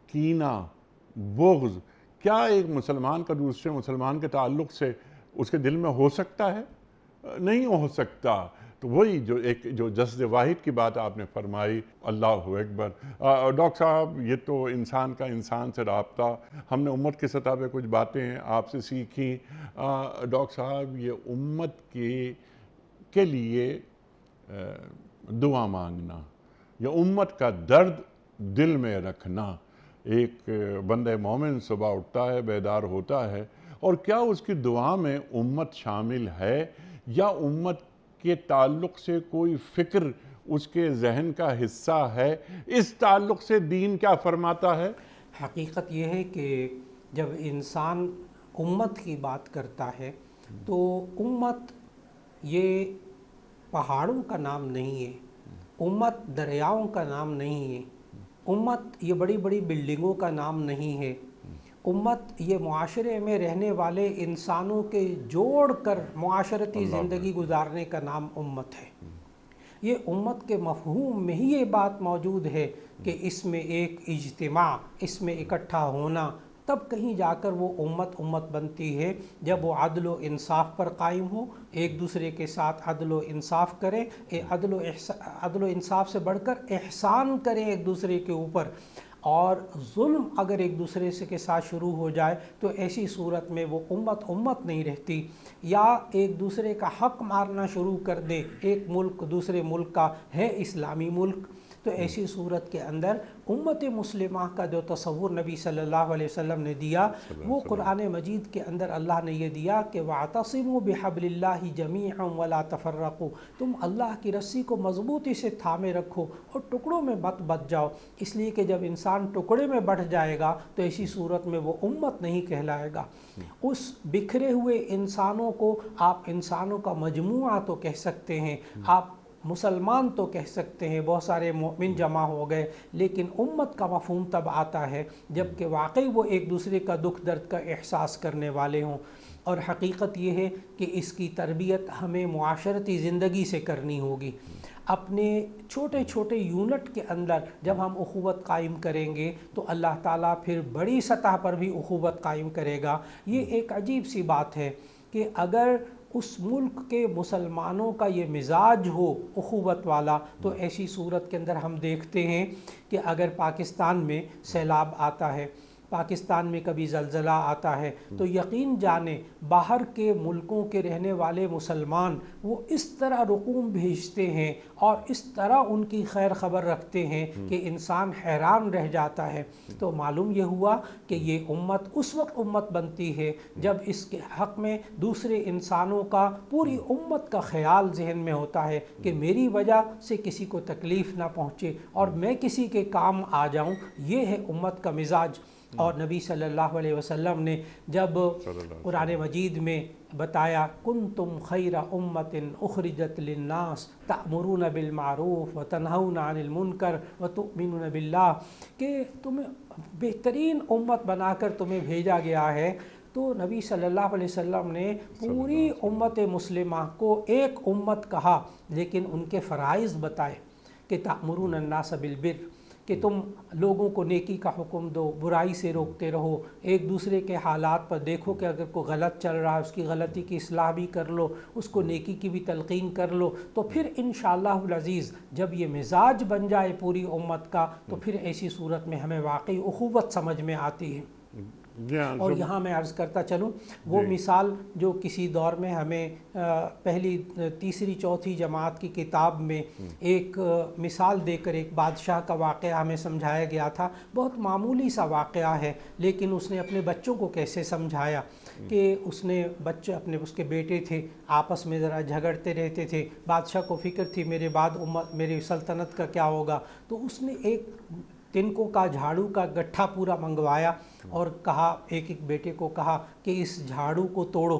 کینہ، بغض، کیا ایک مسلمان کا دوسرے مسلمان کے تعلق سے اس کے دل میں ہو سکتا ہے؟ نہیں ہو سکتا۔ تو وہی جو جسد واحد کی بات آپ نے فرمائی، اللہ اکبر۔ ڈاکٹر صاحب، یہ تو انسان کا انسان سے رابطہ، ہم نے امت کی سطح پہ کچھ باتیں آپ سے سیکھیں۔ ڈاکٹر صاحب، یہ امت کے لیے دعا مانگنا یا امت کا درد دل میں رکھنا، ایک بندہ مومن صبح اٹھتا ہے، بیدار ہوتا ہے، اور کیا اس کی دعا میں امت شامل ہے یا امت کے تعلق سے کوئی فکر اس کے ذہن کا حصہ ہے؟ اس تعلق سے دین کیا فرماتا ہے؟ حقیقت یہ ہے کہ جب انسان امت کی بات کرتا ہے تو امت یہ پہاڑوں کا نام نہیں ہے، امت دریاؤں کا نام نہیں ہے، امت یہ بڑی بڑی بلڈنگوں کا نام نہیں ہے، امت یہ معاشرے میں رہنے والے انسانوں کے جوڑ کر معاشرتی زندگی گزارنے کا نام امت ہے۔ یہ امت کے مفہوم میں ہی یہ بات موجود ہے کہ اس میں ایک اجتماع، اس میں اکٹھا ہونا، تب کہیں جا کر وہ امت بنتی ہے جب وہ عدل و انصاف پر قائم ہو، ایک دوسرے کے ساتھ عدل و انصاف کرے، عدل و انصاف سے بڑھ کر احسان کریں ایک دوسرے کے اوپر، اور ظلم اگر ایک دوسرے کے ساتھ شروع ہو جائے تو ایسی صورت میں وہ امت نہیں رہتی، یا ایک دوسرے کا حق مارنا شروع کر دے، ایک ملک دوسرے ملک کا ہے اسلامی ملک، تو ایسی صورت کے اندر امت مسلمہ کا جو تصور نبی صلی اللہ علیہ وسلم نے دیا وہ قرآن مجید کے اندر اللہ نے یہ دیا کہ وَاعْتَصِمُوا بِحَبْلِ اللَّهِ جَمِيعًا وَلَا تَفَرَّقُوا، تم اللہ کی رسی کو مضبوطی سے تھامے رکھو اور ٹکڑوں میں مت بٹ جاؤ، اس لیے کہ جب انسان ٹکڑے میں بٹ جائے گا تو ایسی صورت میں وہ امت نہیں کہلائے گا۔ اس بکھرے ہوئے انسانوں کو آپ انسانوں کا مجموعہ تو کہہ سکتے ہیں، آپ مسلمان تو کہہ سکتے ہیں، بہت سارے مومن جمع ہو گئے، لیکن امت کا مفہوم تب آتا ہے جب کہ واقعی وہ ایک دوسرے کا دکھ درد کا احساس کرنے والے ہوں۔ اور حقیقت یہ ہے کہ اس کی تربیت ہمیں معاشرتی زندگی سے کرنی ہوگی۔ اپنے چھوٹے چھوٹے یونٹ کے اندر جب ہم اخوت قائم کریں گے تو اللہ تعالیٰ پھر بڑی سطح پر بھی اخوت قائم کرے گا۔ یہ ایک عجیب سی بات ہے کہ اگر اس ملک کے مسلمانوں کا یہ مزاج ہو اخوت والا، تو ایسی صورت کے اندر ہم دیکھتے ہیں کہ اگر پاکستان میں سیلاب آتا ہے، پاکستان میں کبھی زلزلہ آتا ہے، تو یقین جانیں باہر کے ملکوں کے رہنے والے مسلمان وہ اس طرح رقوم بھیجتے ہیں اور اس طرح ان کی خیر خبر رکھتے ہیں کہ انسان حیران رہ جاتا ہے۔ تو معلوم یہ ہوا کہ یہ امت اس وقت امت بنتی ہے جب اس کے حق میں دوسرے انسانوں کا، پوری امت کا خیال ذہن میں ہوتا ہے کہ میری وجہ سے کسی کو تکلیف نہ پہنچے اور میں کسی کے کام آ جاؤں۔ یہ ہے امت کا مزاج۔ اور نبی صلی اللہ علیہ وسلم نے جب قرآن مجید میں بتایا کنتم خیر امت اخرجت للناس تأمرون بالمعروف وتنہون عن المنکر وتؤمنون باللہ، کہ تمہیں بہترین امت بنا کر تمہیں بھیجا گیا ہے۔ تو نبی صلی اللہ علیہ وسلم نے پوری امت مسلمہ کو ایک امت کہا، لیکن ان کے فرائض بتائے کہ تأمرون الناس بالبر، کہ تم لوگوں کو نیکی کا حکم دو، برائی سے روکتے رہو، ایک دوسرے کے حالات پر دیکھو کہ اگر کوئی غلط چل رہا ہے اس کی غلطی کی اصلاح بھی کر لو، اس کو نیکی کی بھی تلقین کر لو، تو پھر انشاءاللہ العزیز جب یہ مزاج بن جائے پوری امت کا تو پھر ایسی صورت میں ہمیں واقعی اخوت سمجھ میں آتی ہے۔ اور یہاں میں عرض کرتا چلوں وہ مثال جو کسی دور میں ہمیں پہلی تیسری چوتھی جماعت کی کتاب میں ایک مثال دے کر ایک بادشاہ کا واقعہ ہمیں سمجھایا گیا تھا، بہت معمولی سا واقعہ ہے، لیکن اس نے اپنے بچوں کو کیسے سمجھایا کہ اس نے بچے اس کے بیٹے تھے آپس میں ذرا جھگڑتے رہتے تھے، بادشاہ کو فکر تھی میرے بعد میری سلطنت کا کیا ہوگا، تو اس نے ایک تنکوں کا جھاڑو کا گٹھا پورا منگوایا اور کہا ایک ایک بیٹے کو کہا کہ اس جھاڑو کو توڑو،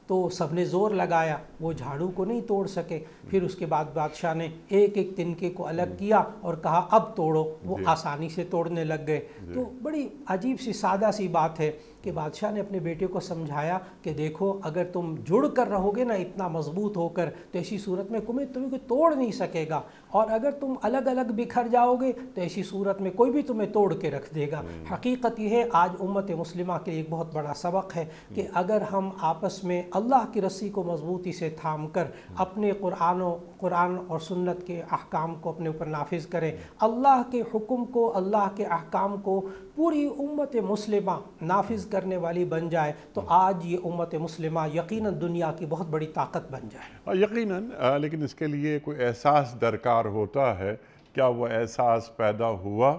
تو سب نے زور لگایا، وہ جھاڑو کو نہیں توڑ سکے، پھر اس کے بعد بادشاہ نے ایک ایک تنکے کو الگ کیا اور کہا اب توڑو، وہ آسانی سے توڑنے لگ گئے۔ تو بڑی عجیب سی سادہ سی بات ہے کہ بادشاہ نے اپنے بیٹے کو سمجھایا کہ دیکھو اگر تم جڑ کر رہو گے نا اتنا مضبوط ہو کر تو ایسی صورت میں تمہیں کوئی توڑ نہیں سکے گا، اور اگر تم الگ الگ بکھر جاؤ گے تو ایسی صورت میں کوئی بھی تمہیں توڑ کے رکھ دے گا۔ حقیقت یہ ہے آج امت مسلمہ کے ایک بہت بڑا سبق ہے کہ اگر ہم آپس میں اللہ کی رسی کو مضبوطی سے تھام کر اپنے قرآن اور سنت کے احکام کو اپنے اوپر نافذ کریں، اللہ کے حکم کو اللہ کے احکام کو پوری امت مسلمہ نافذ کرنے والی بن جائے تو آج یہ امت مسلمہ یقیناً دنیا کی بہت بڑی طاقت بن جائے۔ یقیناً، لیکن اس کے لیے کوئی احساس درکار ہوتا ہے، کیا وہ احساس پیدا ہوا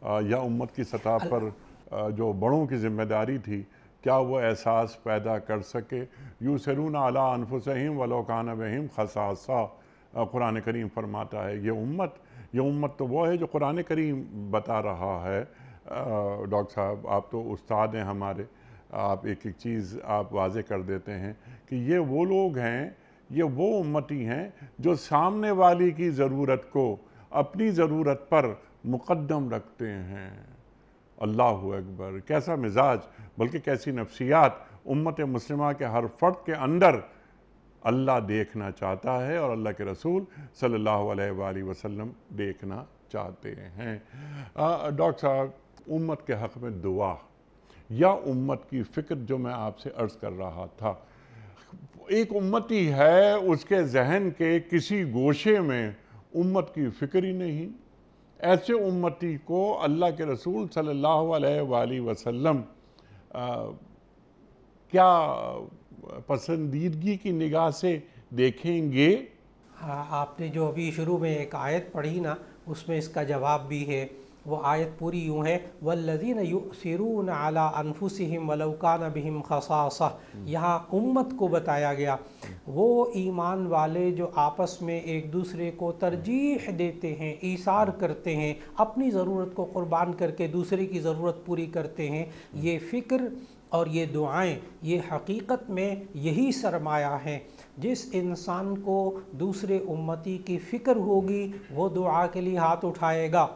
یا امت کی سطح پر جو بڑوں کی ذمہ داری تھی کیا وہ احساس پیدا کر سکے؟ یُؤْثِرُونَ عَلَىٰ أَنفُسِهِمْ وَلَوْ كَانَ بِهِمْ خَصَاصَةٌ، قرآن کریم فرماتا ہے یہ امت تو وہ ہے جو قرآن کریم بتا رہا ہے۔ ڈاکٹر صاحب آپ تو استاد ہیں ہمارے، آپ ایک ایک چیز آپ واضح کر دیتے ہیں کہ یہ وہ لوگ ہیں، یہ وہ امتی ہیں جو سامنے والی کی ضرورت کو اپنی ضرورت پر مقدم رکھتے ہیں۔ اللہ اکبر، کیسا مزاج، بلکہ کیسی نفسیات امت مسلمہ کے ہر فرد کے اندر اللہ دیکھنا چاہتا ہے اور اللہ کے رسول صلی اللہ علیہ وآلہ وسلم دیکھنا چاہتے ہیں۔ ڈاکٹر صاحب امت کے حق میں دعا یا امت کی فکر جو میں آپ سے عرض کر رہا تھا، ایک امتی ہے اس کے ذہن کے کسی گوشے میں امت کی فکر ہی نہیں، ایسے امتی کو اللہ کے رسول صلی اللہ علیہ وآلہ وسلم کیا پسندیدگی کی نگاہ سے دیکھیں گے؟ آپ نے جو ابھی شروع میں ایک آیت پڑھی نا اس میں اس کا جواب بھی ہے، وہ آیت پوری یوں ہے وَالَّذِينَ يُؤْثِرُونَ عَلَىٰ أَنفُسِهِمْ وَلَوْ كَانَ بِهِمْ خَصَاصَةٌ، یہاں امت کو بتایا گیا، وہ ایمان والے جو آپس میں ایک دوسرے کو ترجیح دیتے ہیں، ایثار کرتے ہیں، اپنی ضرورت کو قربان کر کے دوسرے کی ضرورت پوری کرتے ہیں، یہ فکر اور یہ دعائیں یہ حقیقت میں یہی سرمایہ ہیں۔ جس انسان کو دوسرے امتی کی فکر ہوگی وہ دعا کے لیے ہاتھ اٹھائے گا،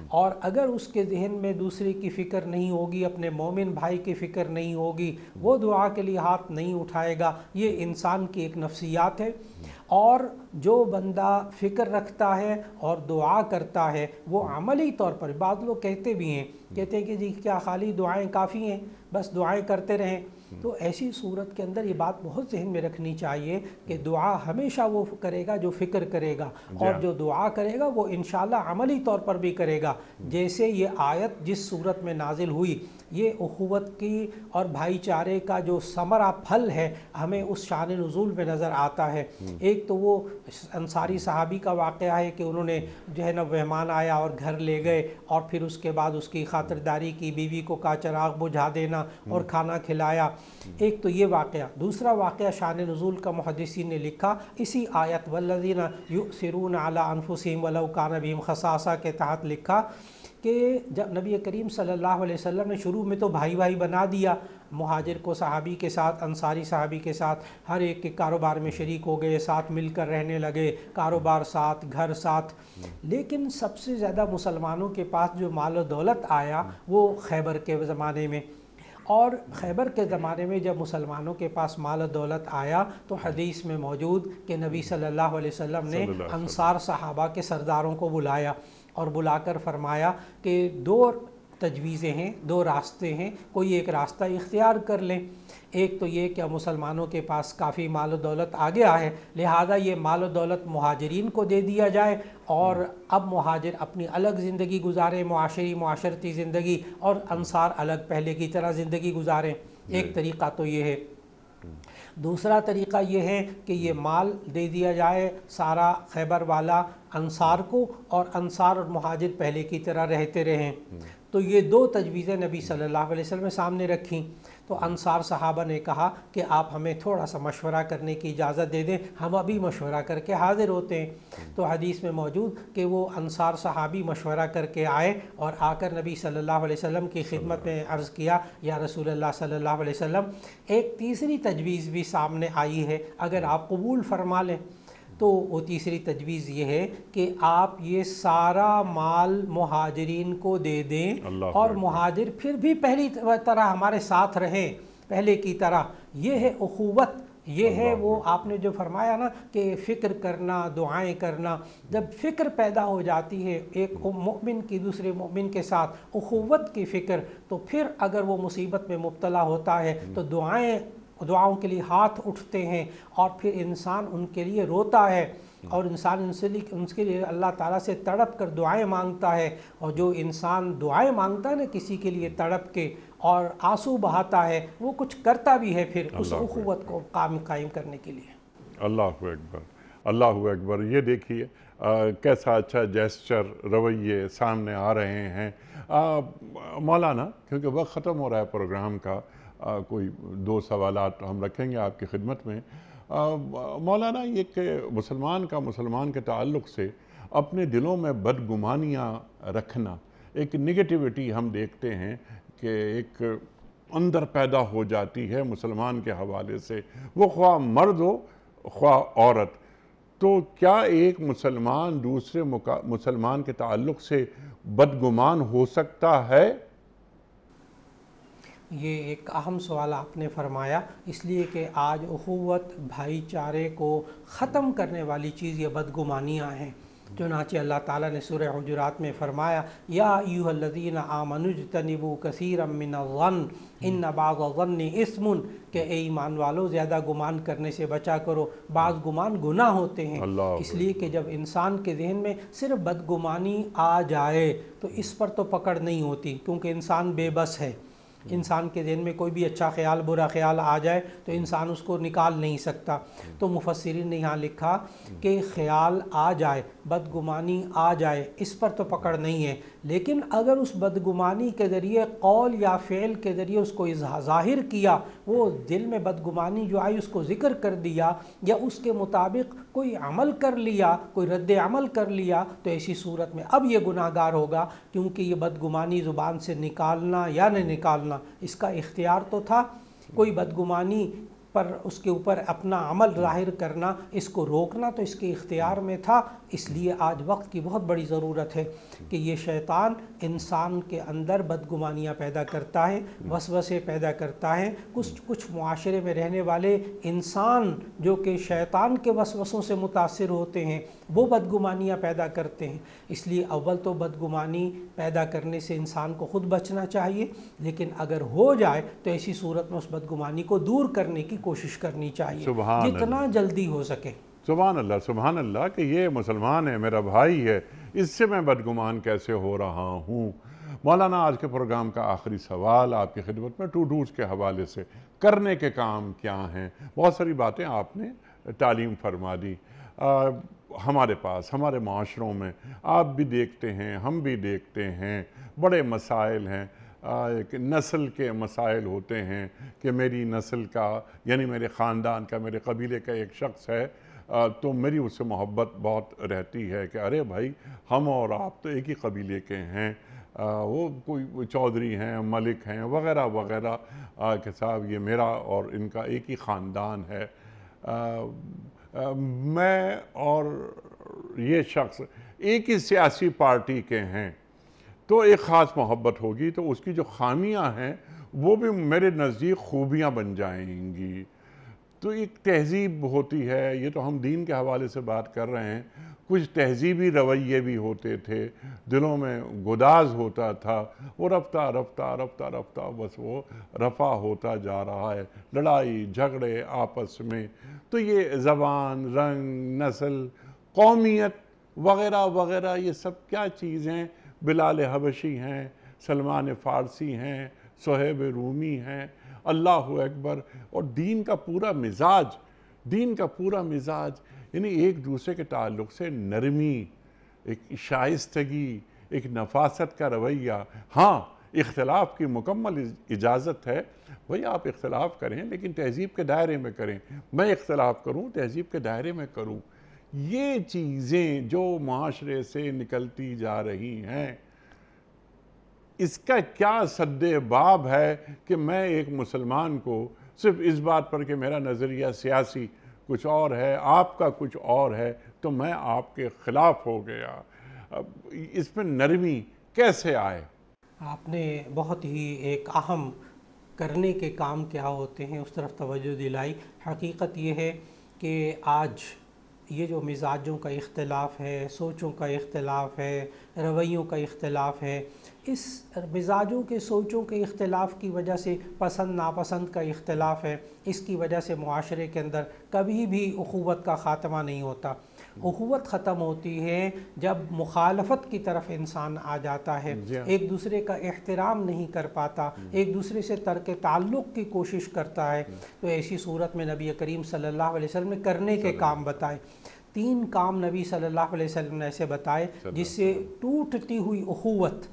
اور اگر اس کے ذہن میں دوسرے کی فکر نہیں ہوگی، اپنے مومن بھائی کی فکر نہیں ہوگی، وہ دعا کے لیے ہاتھ نہیں اٹھائے گا۔ یہ انسان کی ایک نفسیات ہے، اور جو بندہ فکر رکھتا ہے اور دعا کرتا ہے وہ عملی طور پر، بعض لوگ کہتے بھی ہیں کہ جی کیا خالی دعائیں کافی ہیں، بس دعائیں کرتے رہیں، تو ایسی صورت کے اندر یہ بات بہت ذہن میں رکھنی چاہیے کہ دعا ہمیشہ وہ کرے گا جو فکر کرے گا، اور جو دعا کرے گا وہ انشاءاللہ عملی طور پر بھی کرے گا۔ جیسے یہ آیت جس صورت میں نازل ہوئی، یہ اخوت کی اور بھائی چارے کا جو ثمرہ پھل ہے ہمیں اس شان نزول میں نظر آتا ہے۔ ایک تو وہ انصاری صحابی کا واقعہ ہے کہ انہوں نے جو ہے نا مہمان آیا اور گھر لے گئے، اور پھر اس کے بعد اس کی خاطرداری کی، بیوی کو کا چراغ بجھا دینا اور کھانا کھلایا۔ ایک تو یہ واقعہ۔ دوسرا واقعہ شان نزول کا محدثین نے لکھا اسی آیت وَالَّذِينَ يُؤْثِرُونَ عَلَىٰ أَنفُسِهِمْ وَلَوْ كَانَ بِهِمْ خَصَاصَةٌ کے تحت لکھا کہ جب نبی کریم صلی اللہ علیہ وسلم نے شروع میں تو بھائی بھائی بنا دیا، مہاجر کو صحابی کے ساتھ، انصاری صحابی کے ساتھ، ہر ایک کے کاروبار میں شریک ہو گئے، ساتھ مل کر رہنے لگے، کاروبار ساتھ، گھر ساتھ۔ لیکن سب سے زیادہ مسلمانوں کے پاس جو مال و دولت آیا وہ خیبر کے زمانے میں، اور خیبر کے زمانے میں جب مسلمانوں کے پاس مال و دولت آیا تو حدیث میں موجود کہ نبی صلی اللہ علیہ وسلم نے انصار صحابہ کے سرداروں کو بلایا اور بلا کر فرمایا کہ دو تجویزیں ہیں، دو راستے ہیں، کوئی ایک راستہ اختیار کر لیں۔ ایک تو یہ کہ مسلمانوں کے پاس کافی مال و دولت آ گیا ہے، لہذا یہ مال و دولت مہاجرین کو دے دیا جائے اور اب مہاجر اپنی الگ زندگی گزاریں، معاشرتی زندگی، اور انصار الگ پہلے کی طرح زندگی گزاریں۔ ایک طریقہ تو یہ ہے۔ دوسرا طریقہ یہ ہے کہ یہ مال دے دیا جائے سارا خیبر والا انصار کو، اور انصار اور مہاجر پہلے کی طرح رہتے رہیں۔ تو یہ دو تجویزیں نبی صلی اللہ علیہ وسلم نے سامنے رکھیں۔ تو انصار صحابہ نے کہا کہ آپ ہمیں تھوڑا سا مشورہ کرنے کی اجازت دے دیں، ہم ابھی مشورہ کر کے حاضر ہوتے ہیں۔ تو حدیث میں موجود کہ وہ انصار صحابی مشورہ کر کے آئے اور آ کر نبی صلی اللہ علیہ وسلم کی خدمت میں عرض کیا، یا رسول اللہ صلی اللہ علیہ وسلم، ایک تیسری تجویز بھی سامنے آئی ہے، اگر آپ قبول فرما لیں۔ تو وہ تیسری تجویز یہ ہے کہ آپ یہ سارا مال مہاجرین کو دے دیں اور مہاجر پھر بھی پہلی طرح ہمارے ساتھ رہیں، پہلے کی طرح۔ یہ ہے اخوت، یہ ہے وہ آپ نے جو فرمایا نا کہ فکر کرنا، دعائیں کرنا۔ جب فکر پیدا ہو جاتی ہے ایک مومن کی دوسرے مومن کے ساتھ، اخوت کی فکر، تو پھر اگر وہ مصیبت میں مبتلا ہوتا ہے تو دعاؤں کے لیے ہاتھ اٹھتے ہیں، اور پھر انسان ان کے لیے روتا ہے، اور انسان ان کے لیے اللہ تعالیٰ سے تڑپ کر دعائیں مانگتا ہے۔ اور جو انسان دعائیں مانگتا ہے نا کسی کے لیے تڑپ کے اور آنسو بہاتا ہے، وہ کچھ کرتا بھی ہے پھر اس اخوت کو قائم کرنے کے لیے۔ اللہ اکبر، اللہ اکبر۔ یہ دیکھیے کیسا اچھا جیسچر، رویے سامنے آ رہے ہیں۔ مولانا، کیونکہ وقت ختم ہو رہا ہے پروگرام کا، کوئی دو سوالات ہم رکھیں گے آپ کی خدمت میں۔ مولانا، یہ کہ مسلمان کے تعلق سے اپنے دلوں میں بدگمانیاں رکھنا، ایک نگیٹیوٹی ہم دیکھتے ہیں کہ ایک اندر پیدا ہو جاتی ہے مسلمان کے حوالے سے، وہ خواہ مرد ہو خواہ عورت۔ تو کیا ایک مسلمان دوسرے مسلمان کے تعلق سے بدگمان ہو سکتا ہے؟ یہ ایک اہم سوال آپ نے فرمایا، اس لیے کہ آج اخوت، بھائی چارے کو ختم کرنے والی چیز یہ بدگمانیاں ہیں۔ چنانچہ اللہ تعالیٰ نے سورہ حجرات میں فرمایا، یا ایھا الذین آمنوا اجتنبوا کثیرا من الظن ان بعض الظن اثم، کہ اے ایمان والو زیادہ گمان کرنے سے بچا کرو، بعض گمان گناہ ہوتے ہیں۔ اس لیے کہ جب انسان کے ذہن میں صرف بدگمانی آ جائے تو اس پر تو پکڑ نہیں ہوتی، کیونکہ انسان بے بس ہے۔ انسان کے ذہن میں کوئی بھی اچھا خیال برا خیال آ جائے تو انسان اس کو نکال نہیں سکتا۔ تو مفسرین نے یہاں لکھا کہ خیال آ جائے، بدگمانی آ جائے، اس پر تو پکڑ نہیں ہے، لیکن اگر اس بدگمانی کے ذریعے قول یا فعل کے ذریعے اس کو ظاہر کیا، وہ دل میں بدگمانی جو آئی اس کو ذکر کر دیا، یا اس کے مطابق کوئی عمل کر لیا، کوئی رد عمل کر لیا، تو ایسی صورت میں اب یہ گناہ گار ہوگا، کیونکہ یہ بدگمانی زبان سے نکالنا یا نہ نکالنا اس کا اختیار تو تھا۔ کوئی بدگمانی پر اس کے اوپر اپنا عمل ظاہر کرنا، اس کو روکنا تو اس کے اختیار میں تھا۔ اس لیے آج وقت کی بہت بڑی ضرورت ہے کہ یہ شیطان انسان کے اندر بدگمانیاں پیدا کرتا ہے، وسوسے پیدا کرتا ہے۔ کچھ معاشرے میں رہنے والے انسان جو کہ شیطان کے وسوسوں سے متاثر ہوتے ہیں، وہ بدگمانیاں پیدا کرتے ہیں۔ اس لیے اول تو بدگمانی پیدا کرنے سے انسان کو خود بچنا چاہیے، لیکن اگر ہو جائے تو ایسی صورت میں اس بدگمانی کو دور کرنے کی کوشش کرنی چاہیے جتنا جلدی ہو سکے۔ سبحان اللہ، سبحان اللہ، کہ یہ مسلمان ہے، میرا بھائی ہے، اس سے میں بدگمان کیسے ہو رہا ہوں۔ مولانا، آج کے پروگرام کا آخری سوال آپ کی خدمت میں ٹو ڈوز کے حوالے سے، کرنے کے کام کیا ہیں؟ بہت ساری باتیں آپ نے تعلیم فرما دی۔ ہمارے پاس، ہمارے معاشروں میں آپ بھی دیکھتے ہیں، ہم بھی دیکھتے ہیں، بڑے مسائل ہیں، ایک نسل کے مسائل ہوتے ہیں کہ میری نسل کا، یعنی میرے خاندان کا، میرے قبیلے کا ایک شخص ہے تو میری اس سے محبت بہت رہتی ہے کہ ارے بھائی، ہم اور آپ تو ایک ہی قبیلے کے ہیں، وہ کوئی چودھری ہیں، ملک ہیں وغیرہ وغیرہ کہ صاحب یہ میرا اور ان کا ایک ہی خاندان ہے، میں اور یہ شخص ایک ہی سیاسی پارٹی کے ہیں، تو ایک خاص محبت ہوگی، تو اس کی جو خامیاں ہیں وہ بھی میرے نزدیک خوبیاں بن جائیں گی۔ تو ایک تہذیب ہوتی ہے، یہ تو ہم دین کے حوالے سے بات کر رہے ہیں، کچھ تہذیبی رویے بھی ہوتے تھے، دلوں میں گداز ہوتا تھا، وہ رفتہ رفتہ رفتہ رفتہ بس وہ رفع ہوتا جا رہا ہے، لڑائی جھگڑے آپس میں، تو یہ زبان، رنگ، نسل، قومیت وغیرہ وغیرہ یہ سب کیا چیزیں، بلال حبشی ہیں، سلمان فارسی ہیں، صہیب رومی ہیں، اللہ اکبر، اور دین کا پورا مزاج یعنی ایک دوسرے کے تعلق سے نرمی، ایک شائستگی، ایک نفاست کا رویہ۔ ہاں اختلاف کی مکمل اجازت ہے، بھئی آپ اختلاف کریں لیکن تہذیب کے دائرے میں کریں، میں اختلاف کروں تہذیب کے دائرے میں کروں۔ یہ چیزیں جو معاشرے سے نکلتی جا رہی ہیں، اس کا کیا سد باب ہے کہ میں ایک مسلمان کو صرف اس بات پر کہ میرا نظریہ سیاسی کچھ اور ہے، آپ کا کچھ اور ہے، تو میں آپ کے خلاف ہو گیا۔ اس میں نرمی کیسے آئے؟ آپ نے بہت ہی ایک اہم کرنے کے کام کیا ہوتے ہیں اس طرف توجہ دلائی۔ حقیقت یہ ہے کہ آج یہ جو مزاجوں کا اختلاف ہے، سوچوں کا اختلاف ہے، رویوں کا اختلاف ہے، اس مزاجوں کے سوچوں کے اختلاف کی وجہ سے پسند ناپسند کا اختلاف ہے، اس کی وجہ سے معاشرے کے اندر کبھی بھی اخوت کا خاتمہ نہیں ہوتا۔ اخوت ختم ہوتی ہے جب مخالفت کی طرف انسان آ جاتا ہے، ایک دوسرے کا احترام نہیں کر پاتا، ایک دوسرے سے ترک تعلق کی کوشش کرتا ہے۔ تو ایسی صورت میں نبی کریم صلی اللہ علیہ وسلم نے کرنے کے کام بتائے۔ 3 کام نبی صلی اللہ علیہ وسلم نے ایسے بتائے جس سے ٹوٹتی ہوئی اخوت،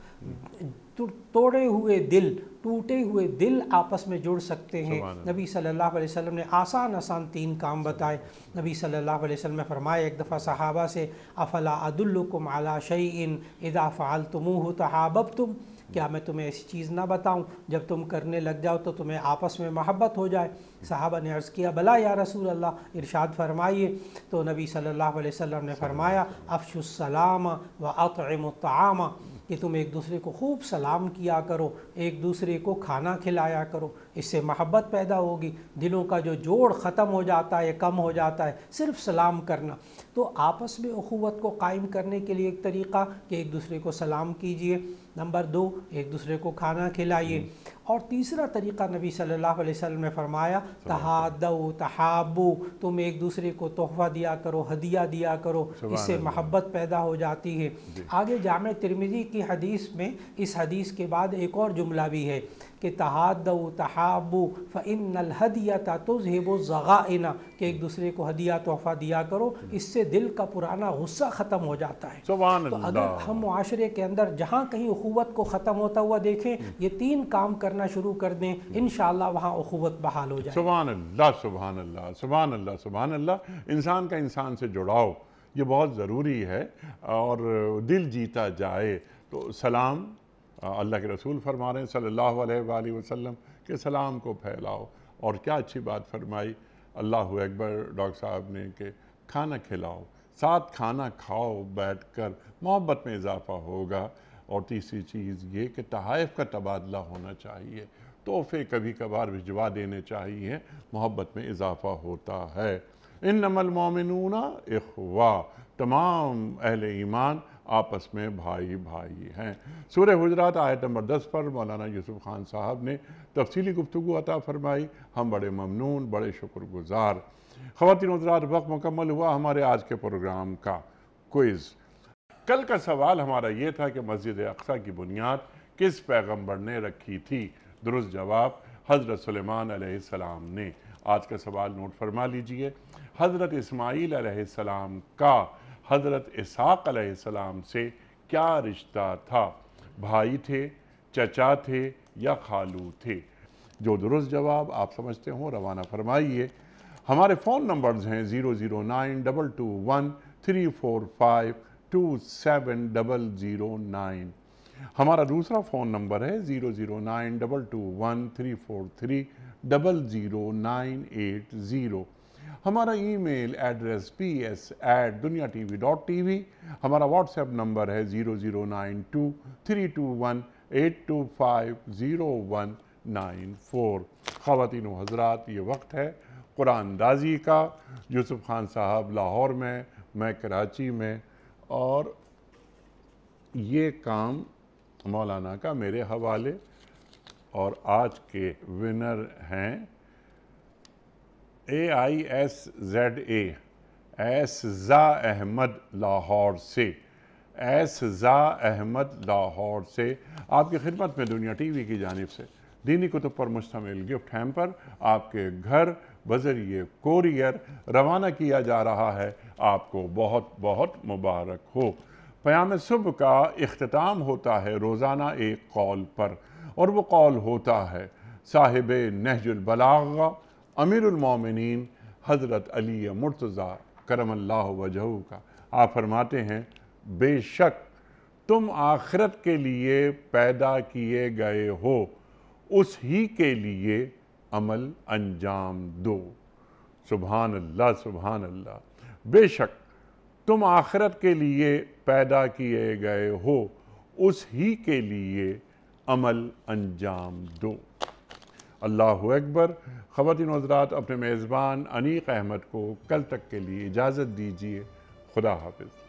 توڑے ہوئے دل، ٹوٹے ہوئے دل آپس میں جڑ سکتے ہیں۔ نبی صلی اللہ علیہ وسلم نے آسان 3 کام بتائے۔ نبی صلی اللہ علیہ وسلم نے فرمایا ایک دفعہ صحابہ سے، افلا ادلکم علی شیء اذا فعلتموہ تحاببتم، کیا میں تمہیں ایسی چیز نہ بتاؤں جب تم کرنے لگ جاؤ تو تمہیں آپس میں محبت ہو جائے؟ صحابہ نے عرض کیا بلا یا رسول اللہ، ارشاد فرمائیے۔ تو نبی صلی اللہ علیہ وسلم نے فرمایا افشوا السلام واطعموا الطعام، کہ تم ایک دوسرے کو خوب سلام کیا کرو، ایک دوسرے کو کھانا کھلایا کرو، اس سے محبت پیدا ہوگی، دلوں کا جو جوڑ ختم ہو جاتا ہے، کم ہو جاتا ہے صرف سلام کرنا۔ تو آپس میں اخوت کو قائم کرنے کے لیے ایک طریقہ کہ ایک دوسرے کو سلام کیجئے، نمبر 2 ایک دوسرے کو کھانا کھلائیے، اور تیسرا طریقہ نبی صلی اللہ علیہ وسلم نے فرمایا تہادوا تحابوا، تم ایک دوسرے کو تحفہ دیا کرو، ہدیہ دیا کرو، اس سے محبت پیدا ہو جاتی ہے۔ آگے جامع ترمذی کی حدیث میں اس حدیث کے بعد ایک اور جملہ بھی ہے کہ تہادوا تحابوا فإن الہدیۃ تذہب الضغائن، کہ ایک دوسرے کو ہدیہ تحفہ دیا کرو، اس سے دل کا پرانا غصہ ختم ہو جاتا ہے۔ تو اگر ہم معاشرے کے اندر جہاں کہیں اخوت کو ختم ہوتا ہوا دیکھیں، یہ 3 کام کرنا شروع کر دیں، انشاءاللہ وہاں اخوت بحال ہو جائے۔ سبحان اللہ، سبحان اللہ، سبحان اللہ، سبحان اللہ۔ انسان کا انسان سے جڑاؤ یہ بہت ضروری ہے، اور دل جیتا جائے تو سلام، اللہ کے رسول فرما رہے ہیں صلی اللہ علیہ وآلہ وسلم کہ سلام کو پھیلاؤ، اور کیا اچھی بات فرمائی اللہ اکبر ڈاکٹر صاحب نے کہ کھانا کھلاؤ، ساتھ کھانا کھاؤ بیٹھ کر، محبت میں اضافہ ہوگا۔ اور تیسری چیز یہ کہ تحائف کا تبادلہ ہونا چاہیے، تحفے کبھی کبھار بھجوا دینے چاہیے، محبت میں اضافہ ہوتا ہے۔ انما المؤمنون اخوہ، تمام اہل ایمان آپس میں بھائی بھائی ہیں۔ سورہ حجرات آیت نمبر 10 پر مولانا یوسف خان صاحب نے تفصیلی گفتگو عطا فرمائی، ہم بڑے ممنون، بڑے شکر گزار۔ خواتین حضرات، وقت مکمل ہوا ہمارے آج کے پروگرام کا کوئز۔ کل کا سوال ہمارا یہ تھا کہ مسجد اقصیٰ کی بنیاد کس پیغمبر نے رکھی تھی؟ درست جواب حضرت سلیمان علیہ السلام نے۔ آج کا سوال نوٹ فرما لیجئے، حضرت اسماعیل علیہ السلام کا حضرت اسحاق علیہ السلام سے کیا رشتہ تھا؟ بھائی تھے، چچا تھے یا خالو تھے؟ جو درست جواب آپ سمجھتے ہوں روانہ فرمائیے۔ ہمارے فون نمبرز ہیں 0092213452709، ہمارا دوسرا فون نمبر ہے 009221343000980۔ ہمارا ای میل ایڈریس ps@duniatv.tv۔ ہمارا واٹس ایپ نمبر ہے 009232182500194۔ خواتین و حضرات، یہ وقت ہے قرآن اندازی کا۔ یوسف خان صاحب لاہور میں کراچی میں، اور یہ کام مولانا کا میرے حوالے، اور آج کے ونر ہیں AISZA ایسزا احمد لاہور سے۔ ایسزا احمد لاہور سے آپ کی خدمت میں دنیا ٹی وی کی جانب سے دینی کتب پر مشتمل گفٹ ہیمپر آپ کے گھر بذریعہ کوریئر روانہ کیا جا رہا ہے۔ آپ کو بہت بہت مبارک ہو۔ پیام صبح کا اختتام ہوتا ہے روزانہ ایک قول پر، اور وہ قول ہوتا ہے صاحب نہج البلاغہ امیر المومنین حضرت علی مرتضیٰ کرم اللہ وجہہ کا۔ آپ فرماتے ہیں، بے شک تم آخرت کے لیے پیدا کیے گئے ہو، اس ہی کے لیے عمل انجام دو۔ سبحان اللہ، سبحان اللہ۔ بے شک تم آخرت کے لیے پیدا کیے گئے ہو، اس ہی کے لیے عمل انجام دو۔ اللہ اکبر۔ خواتین و حضرات، اپنے میزبان انیق احمد کو کل تک کے لیے اجازت دیجیے۔ خدا حافظ۔